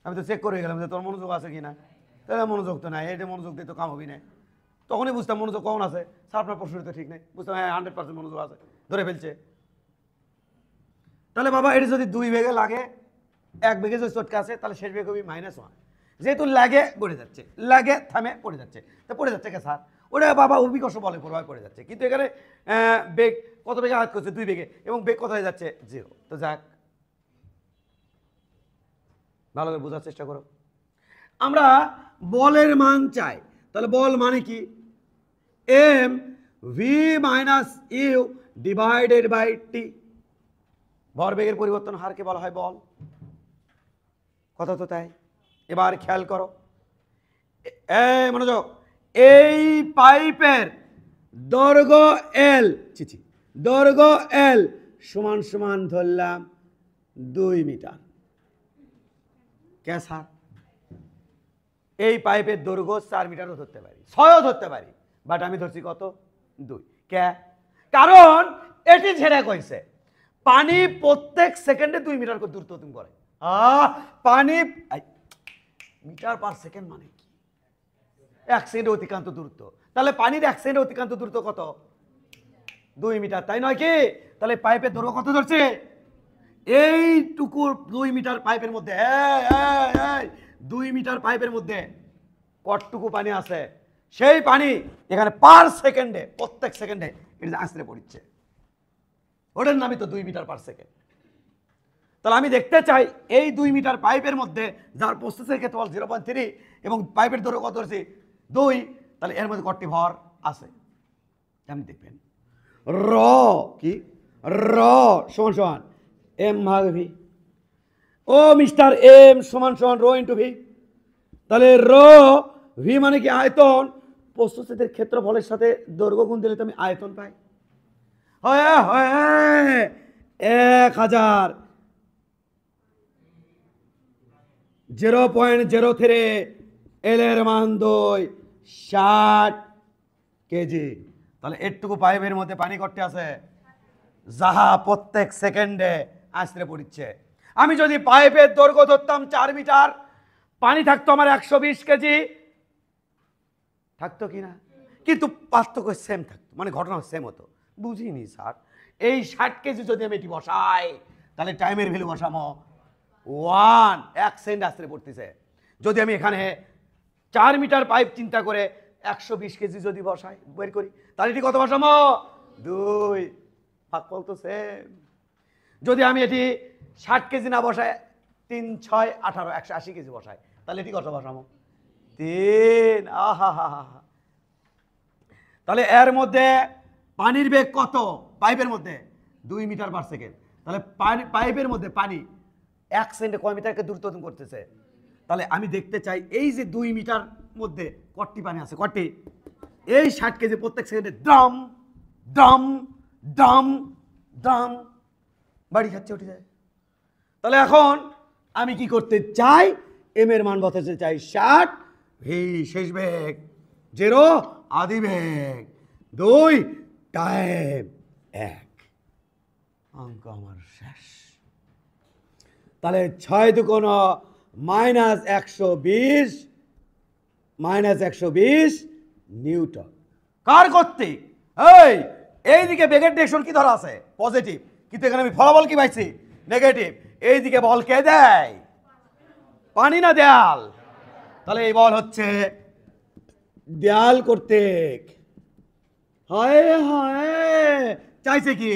[SPEAKER 1] আমি তো চেক করে গেলাম যে তোমার মনোযোগ আছে কি না, তাহলে মনোযোগ তো নাই, এটা মনোযোগ দিয়ে তো কাম হবি না। তখনই বুঝতাম মনোযোগ কখন আছে, স্যার আপনার প্রশ্ন তো ঠিক নাই, বুঝতাম হ্যাঁ 100% মনোযোগ আছে, ধরে ফেলছে। তাহলে বাবা এটা যদি 2 বেগে লাগে, 1 বেগে যদি চটকা আছে, তাহলে শেষ বেগ হবে -1। যেহেতু লাগে পড়ে যাচ্ছে, লাগে থামে পড়ে যাচ্ছে, তা পড়ে যাচ্ছে কে স্যার? ওটা বাবা অভিকর্ষ বলে প্রভাবে পড়ে যাচ্ছে, কিন্তু এখানে বেগ কত বেগে আঘাত করছে? 2 বেগে, এবং বেগ কত হয়ে যাচ্ছে? 0। তো যাক, ভালো করে বোঝার চেষ্টা করো। আমরা বলের মান চাই, তাহলে বল মানে কি? M V minus u divided by t. ভরবেগের পরিবর্তন হারকে বলা হয় বল। কথা তো তাই। এবার খেয়াল করো, মনোযোগ। এই পাইপের দৈর্ঘ্য এল, দৈর্ঘ্য এল সমান সমান ধরলাম 2 মিটার। কে স্যার? এই পাইপের দৈর্ঘ্য 4 মিটারও ধরতে পারি, 6ও ধরতে পারি, বাট আমি ধরছি কত? 2। কে? কারণ এটি ছেড়ে কইছে পানি প্রত্যেক সেকেন্ডে 2 মিটার করে দূরত্ব তুমি করে। পানি মিটার পার সেকেন্ড মানে কি? 1 সেকেন্ডে অতিক্রান্ত দূরত্ব। তাহলে পানির 1 সেকেন্ডে অতিক্রান্ত দূরত্ব কত? 2 মিটার, তাই নয় কি? তাহলে পাইপের দৈর্ঘ্য কত ধরছে? এইটুকু 2 মিটার পাইপের মধ্যে, 2 মিটার পাইপের মধ্যে কতটুকু পানি আছে? সেই পানি এখানে পার সেকেন্ডে, প্রত্যেক সেকেন্ডে এটা আছড়ে পড়ছে, ওটার নামই তো 2 মিটার পার সেকেন্ড। তাহলে আমি দেখতে চাই এই 2 মিটার পাইপের মধ্যে, যার প্রস্থের ক্ষেত্রফল 0.3 এবং পাইপের দৈর্ঘ্য কত হচ্ছে 2, তাহলে এর মধ্যে কতটি ভর আছে আপনি দেখবেন। র কি? র সমান সমান এম ভাগ ভি। ও মিস্টার এম সমান সমান রো ইন্টু ভি। তাহলে র ভি মানে কি? আয়তন। প্রস্থচ্ছেদের ক্ষেত্রফলের সাথে দৈর্ঘ্য গুণ দিলে তো আমি আয়তন পাই। 1000 0.03 এল এর মান 2, 60 কেজি। তাহলে এটুকু পাইপের মধ্যে পানি করতে আছে, যাহা প্রত্যেক সেকেন্ডে আছড়ে পড়ছে। আমি যদি পাইপের দৈর্ঘ্য ধরতাম 4 মিটার, পানি থাকতো আমার 120 কেজি, থাকতো কিনা? কিন্তু পার্থক্য সেম থাকতো, মানে ঘটনা সেম হতো। বুঝিনি স্যার, এই 60 কেজি যদি আমি এটি বসাই, তাহলে টাইমের ভ্যালু বসামো 1, 1 সেকেন্ড আছড়ে পড়তেছে। যদি আমি এখানে 4 মিটার পাইপ চিন্তা করে 120 কেজি যদি বসাই, বের করি, তাহলে এটি কত বসামো? 2। ভাগফল তো সেম। যদি আমি এটি 60 কেজি না বসায় 3, 6, 18, 180 কেজি বসাই, তাহলে এটি কত বসামো? 3। আহা হা হা। তাহলে এর মধ্যে পানির বেগ কত? পাইপের মধ্যে 2 মিটার পার সেকেন্ড। তাহলে পাইপের মধ্যে পানি 1 সেকেন্ডে কয় মিটারকে দূরত্ব করতেছে? তাহলে আমি দেখতে চাই এই যে 2 মিটার মধ্যে কতটি পানি আছে, কতটি? এই 60 কেজি প্রত্যেক সেকেন্ডে ড্রাম ড্রাম ড্রাম ড্রাম বাড়ি খাচ্ছে, উঠে যায়। তাহলে এখন আমি কি করতে চাই? এম এর মান বসাতে চাই 60, ভি শেষ বেগ 0, আদি বেগ 2, টাইম 1। অঙ্ক আমার শেষ। তাহলে 6 দুগুণ -120 নিউটন। কার কর্তৃক? এইদিকে বেগের ডিরেকশন কি ধরা আছে? পজিটিভ, কিন্তু এখানে আমি ফলাফল কি পাইছি? নেগেটিভ। এইদিকে বল কে দেয়? পানি না দেয়াল? তাহলে এই বল হচ্ছে দেয়াল কর্তৃক। হায় হায়, চাইছে কি?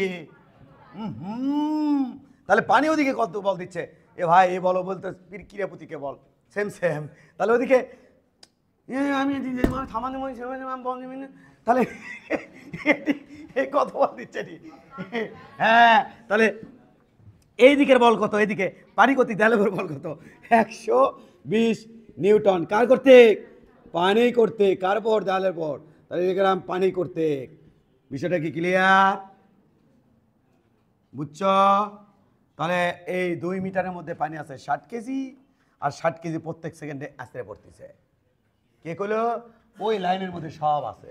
[SPEAKER 1] তাহলে পানি ওদিকে কত বল দিচ্ছে? এ ভাই এ বলো বলতে ক্রিয়াপতিকে বল, সেম সেম। তাহলে ওদিকে আমি থামানো তাহলে কত বল দিচ্ছে নি? হ্যাঁ, তাহলে এই দিকের বল কত? এইদিকে পানি কর্তৃক দেয়ালের উপর বল কত? 120 নিউটন। কার কর্তৃক? পানি কর্তৃক। কার পর? দেয়ালের পর। তাহলে লিখলাম পানি কর্তৃক। বিষয়টা কি ক্লিয়ার? বুঝছ? তাহলে এই 2 মিটারের মধ্যে পানি আছে 60 কেজি, আর 60 কেজি প্রত্যেক সেকেন্ডে আছড়ে পড়তেছে। কে কইলো? ওই লাইনের মধ্যে সব আছে।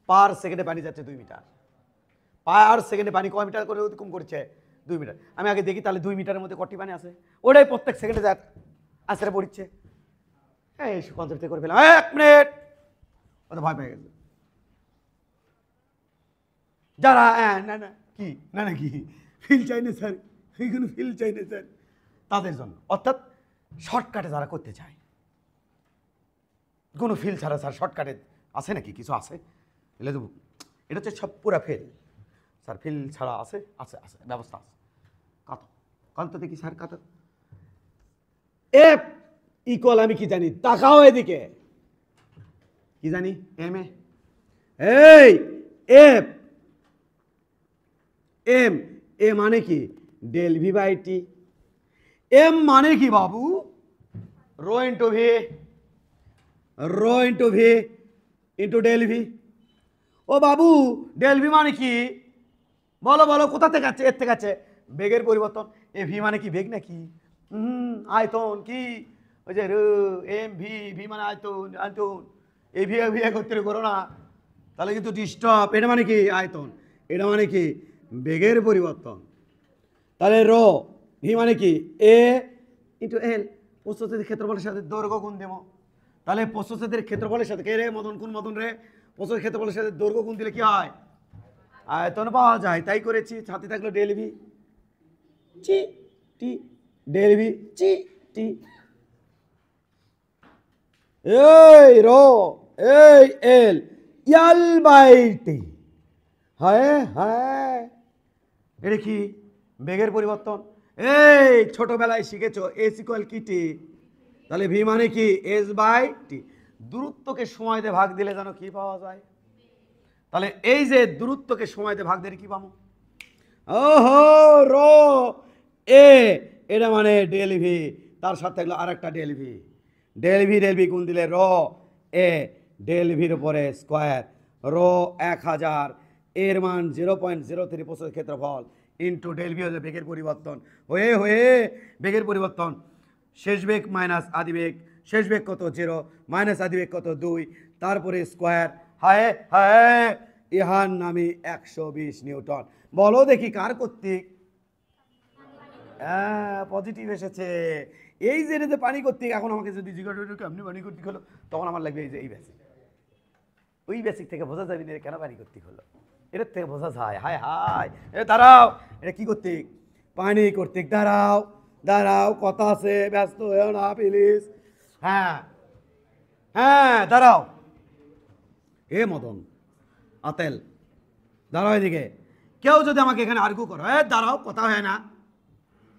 [SPEAKER 1] পার সেকেন্ডে পানি যাচ্ছে 2 মিটার। পার সেকেন্ডে পানি কয় মিটার করে অতিক্রম করছে? 2 মিটার। আমি আগে দেখি তাহলে 2 মিটারের মধ্যে কটি পানি আছে, ওটাই প্রত্যেক সেকেন্ডে যা আছড়ে পড়ছে। হ্যাঁ, এই কনসেপ্ট করে ফেলাম। 1 মিনিট। ও তো ভয় পেয়ে গেছে যারা। না না কি, না না কি ফিল চাই না স্যার, এইগুলো ফিল চাই না স্যার, তাদের জন্য। অর্থাৎ শর্টকাটে যারা করতে চায়, কোনো ফিল ছাড়া। স্যার শর্টকাটে আছে নাকি? কিছু আছে? এলে দেবো। এটা হচ্ছে সব পুরা ফেল স্যার। ফিল ছাড়া আছে? আছে আছে, ব্যবস্থা আছে। কত কত দেখি স্যার, কত? এফ ইকুয়াল আমি কি জানি? তাকাও এদিকে। কি জানি? M a. এই এফ এম, এ মানে কি? Del V by t. M মানে কি বাবু? Rho into v, rho into v into del v. ও বাবু, ডেল ভি মানে কি? বলো বলো, কোথা থেকে আছে? এর থেকে আছে বেগের পরিবর্তন। এ ভি মানে কি? বেগ নাকি? আয়তন কি? ওই যে এম ভি, ভি মানে আয়তন, আয়তন। এ ভি ভি একত্রে করো না, তাহলে কিন্তু ডিস্টার্ব। এটা মানে কি? আয়তন। এটা মানে কি? বেগের পরিবর্তন। তাহলে রো ভি মানে কি? এ ইন্টু এল। প্রস্থচ্ছেদের ক্ষেত্রফলের সাথে দৈর্ঘ্য গুণ দেবো। তাহলে প্রস্থচ্ছেদের ক্ষেত্রফলের সাথে কে রে? মদন কোন মদন রে? প্রস্থচ্ছেদের ক্ষেত্রফলের সাথে দৈর্ঘ্য গুণ দিলে কি হয়? আয়তন পাওয়া যায়। তাই করেছি। সাথে থাকলো ডেল ভি চি টি, ডেল ভি চি টি। এই রো, এই এল, এল বাই টি। হায় হায়, এটা কি? বেগের পরিবর্তন। এই ছোটবেলায় শিখেছো এস ইকুয়াল কি টি। তাহলে ভি মানে কি? S by T. দূরত্বকে সময় দিয়ে ভাগ দিলে যেন কি পাওয়া যায়? তাহলে এই যে দূরত্বকে সময় দিয়ে ভাগ দিলে কি পাবো? ওহো, রো এ, এটা মানে ডেল ভি, তার সাথে থাকলো আরেকটা ডেল ভি। ডেল ভি গুণ দিলে রো এ, ডেল ভির উপরে স্কোয়ার। রো 1000, এর মান 0.03 প্রস্থের ক্ষেত্রফল ইন্টু ডেল ভি হচ্ছে বেগের পরিবর্তন। হয়ে হয়ে বেগের পরিবর্তন। শেষ বেগ মাইনাস আদি বেগ। শেষ বেগ কত? 0, মাইনাস আদি বেগ কত? 2, তারপরে স্কোয়ার। হায় হায়, ইহার নামই 120 নিউটন। বলো দেখি কার কর্তৃক? হ্যাঁ, পজিটিভ এসেছে। এই যে এটা যে পানি কর্তৃক, এখন আমাকে যদি জিজ্ঞাসা কেমনি পানি কর্তৃক হলো, তখন আমার লাগবে এই যে এই বেসিক। ওই বেসিক থেকে বোঝা যাবে না কেন পানি কর্তৃক হলো। এটার থেকে বোঝা যায়। হায় হায়, এ দাঁড়াও, এটা কি কর্তৃক? পানি কর্তৃক। দাঁড়াও দাঁড়াও, কথা আছে, ব্যস্ত হয়েও না প্লিজ। হ্যাঁ হ্যাঁ, দাঁড়াও। এ মদন আতেল, দাঁড়াও এদিকে। কেউ যদি আমাকে এখানে আর্গু করো, দাঁড়াও, কথা হয় না।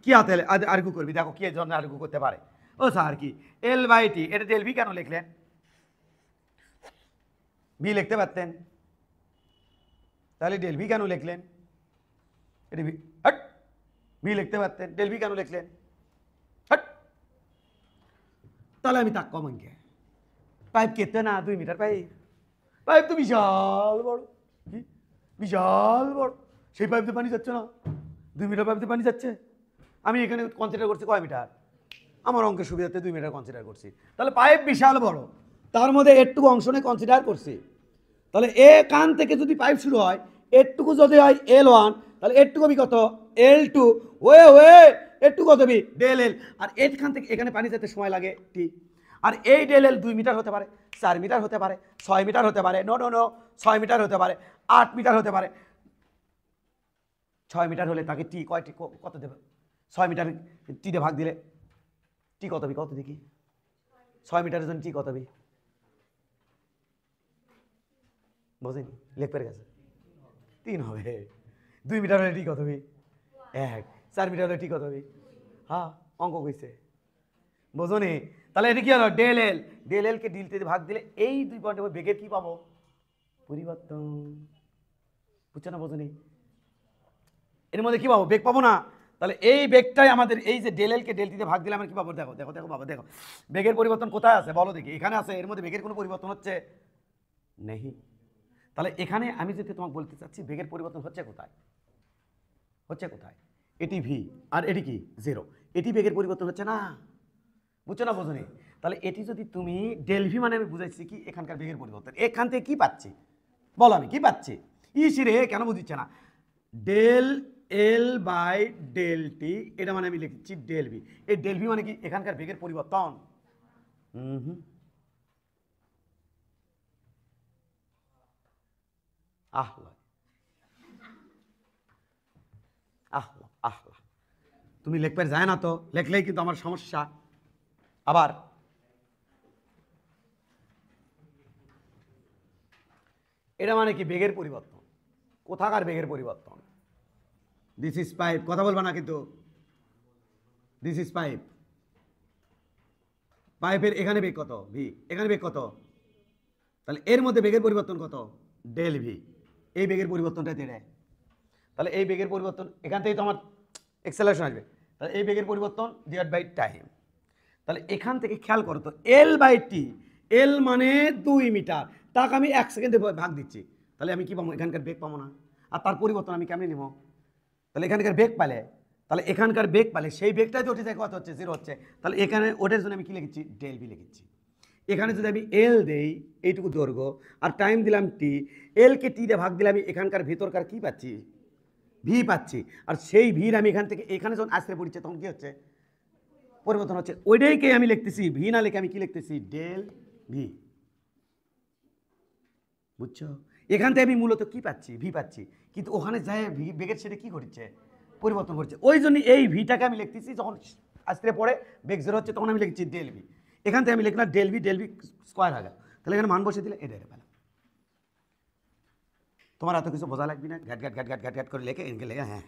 [SPEAKER 1] কি আতেল আর্গু করবি? দেখো কি জন্য আর্গু করতে পারে। ও স্যার কি এল বাই টি, এটা ডেল ভি কেন লিখলেন? ভি লিখতে পারতেন, তাহলে ডেল ভি কেন লিখলেন? এটা ভি, হট, ভি লিখতে পারতেন, ডেল ভি কেন লিখলেন? হট। তাহলে আমি তাক কমাঙ্গে পাইপ কেতে না 2 মিটার পাইপ। পাইপ তো বিশাল বড়। কি বিশাল বড়? সেই পাইপ দিয়ে পানি যাচ্ছে না? 2 মিটার পাইপ দিয়ে পানি যাচ্ছে। আমি এখানে কনসিডার করছি কয় মিটার? আমার অঙ্কের সুবিধাতে 2 মিটার কনসিডার করছি। তাহলে পাইপ বিশাল বড়, তার মধ্যে একটুকু অংশ নিয়ে কনসিডার করছি। তাহলে এ কান থেকে যদি পাইপ শুরু হয়, একটুকু যদি হয় L1, তাহলে একটুকু বি কত? L2। ওয়ে ওয়ে, একটু কত বি? ডেল এল। আর এইখান থেকে এখানে পানি যেতে সময় লাগে টি। আর এই ডেল এল 2 মিটার হতে পারে, 4 মিটার হতে পারে, 6 মিটার হতে পারে। নো নো নো, 6 মিটার হতে পারে, 8 মিটার হতে পারে। 6 মিটার হলে তাকে টি কয়টি কত দেবে? 6 মিটার টি দিয়ে ভাগ দিলে টি কত বি? কত দেখি 6 মিটারের জন্য টি কত বি? বোঝেনি লেখপের কাছে 3 হবে। 2 মিটার হলে ঠিক কত হবে 1, 4 মিটার হলে ঠিক কত হবে, হ্যাঁ অঙ্ক কইছে বোঝনি। তাহলে এটা কি হলো ডেল এল, ডেল এল কে ডিলতে ভাগ দিলে এই 2 পয়েন্টের বেগের কি পাবো পরিবর্তন, বুঝছো না বোঝনি? এর মধ্যে কি পাবো বেগ পাবো না, তাহলে এই বেগটাই আমাদের এই যে ডেল এল কে ডেল টিতে ভাগ দিলে আমরা কি পাবো, দেখো দেখো দেখো বাবা দেখো বেগের পরিবর্তন কোথায় আছে বলো দেখি, এখানে আছে, এর মধ্যে বেগের কোনো পরিবর্তন হচ্ছে নেই। তাহলে এখানে আমি যদি তোমাকে বলতে চাচ্ছি বেগের পরিবর্তন হচ্ছে কোথায়, হচ্ছে কোথায়, এটি ভি আর এটি কি 0, এটি বেগের পরিবর্তন হচ্ছে না, বুঝছো না বোঝনি? তাহলে এটি যদি তুমি ডেল ভি মানে আমি বুঝাইছি কি এখানকার বেগের পরিবর্তন, এখান থেকে কি পাচ্ছি বলো, আমি কি পাচ্ছি ইসিরে কেন বুঝিচ্ছে না, del L by del T, এটা মানে আমি লিখছি ডেল ভি, এই ডেল ভি মানে কি এখানকার বেগের পরিবর্তন। আহলা আহলা আহলা, তুমি লেখবার যায় না তো, লেখলেই কিন্তু আমার সমস্যা। আবার এটা মানে কি বেগের পরিবর্তন, কোথাকার বেগের পরিবর্তন, দিস ইজ পাইপ, কথা বলবা না কিন্তু, দিস ইজ পাইপ, পাইপের এখানে বেগ কত ভি, এখানে বেগ কত, তাহলে এর মধ্যে বেগের পরিবর্তন কত ডেল ভি, এই বেগের পরিবর্তনটা দেড়ে, তাহলে এই বেগের পরিবর্তন এখান থেকে তো আমার এক্সেলারেশন আসবে, তাহলে এই বেগের পরিবর্তন ডিভাইড বাই টাইম, তাহলে এখান থেকে খেয়াল করো তো এল বাই টি, এল মানে 2 মিটার, তাকে আমি 1 সেকেন্ডে ভাগ দিচ্ছি, তাহলে আমি কি পাবো এখানকার বেগ পাবো না, আর তার পরিবর্তন আমি কেমনি নেব, তাহলে এখানকার বেগ পালে, তাহলে এখানকার বেগ পালে সেই বেগটাই তো ওঠে যায় কত হচ্ছে 0 হচ্ছে, তাহলে এখানে ওটার জন্য আমি কি লিখেছি ডেল ভি লিখেছি। এখানে যদি আমি এল দেই এইটুকু দৈর্ঘ্য আর টাইম দিলাম টি, এল কে টি দিয়ে ভাগ দিলে আমি এখানকার ভেতরকার কি পাচ্ছি ভি পাচ্ছি, আর সেই ভির আমি এখান থেকে এখানে যখন আসতে পড়ছে তখন কি হচ্ছে পরিবর্তন হচ্ছে, ওইটাইকে আমি লিখতেছি ভি না লিখে আমি কি লিখতেছি ডেল ভি, বুঝছো? এখান থেকে আমি মূলত কি পাচ্ছি ভি পাচ্ছি, কিন্তু ওখানে যায় ভি বেগের সেটা কি ঘটছে পরিবর্তন করছে, ওই জন্য এই ভিটাকে আমি লিখতেছি যখন আসতে পরে বেগ 0 হচ্ছে তখন আমি লিখছি ডেল ভি, এখান থেকে আমি লিখলাম ডেল ভি স্কোয়ার হয়ে গেল, তাহলে এখানে মান বসে দিলে এটা পেলাম। তোমার এত কিছু বোঝা লাগবে না, ঘ্যাট ঘ্যাট ঘ্যাট ঘ্যাট ঘ্যাট ঘ্যাট করে লেখে এনকে লেখে হ্যাঁ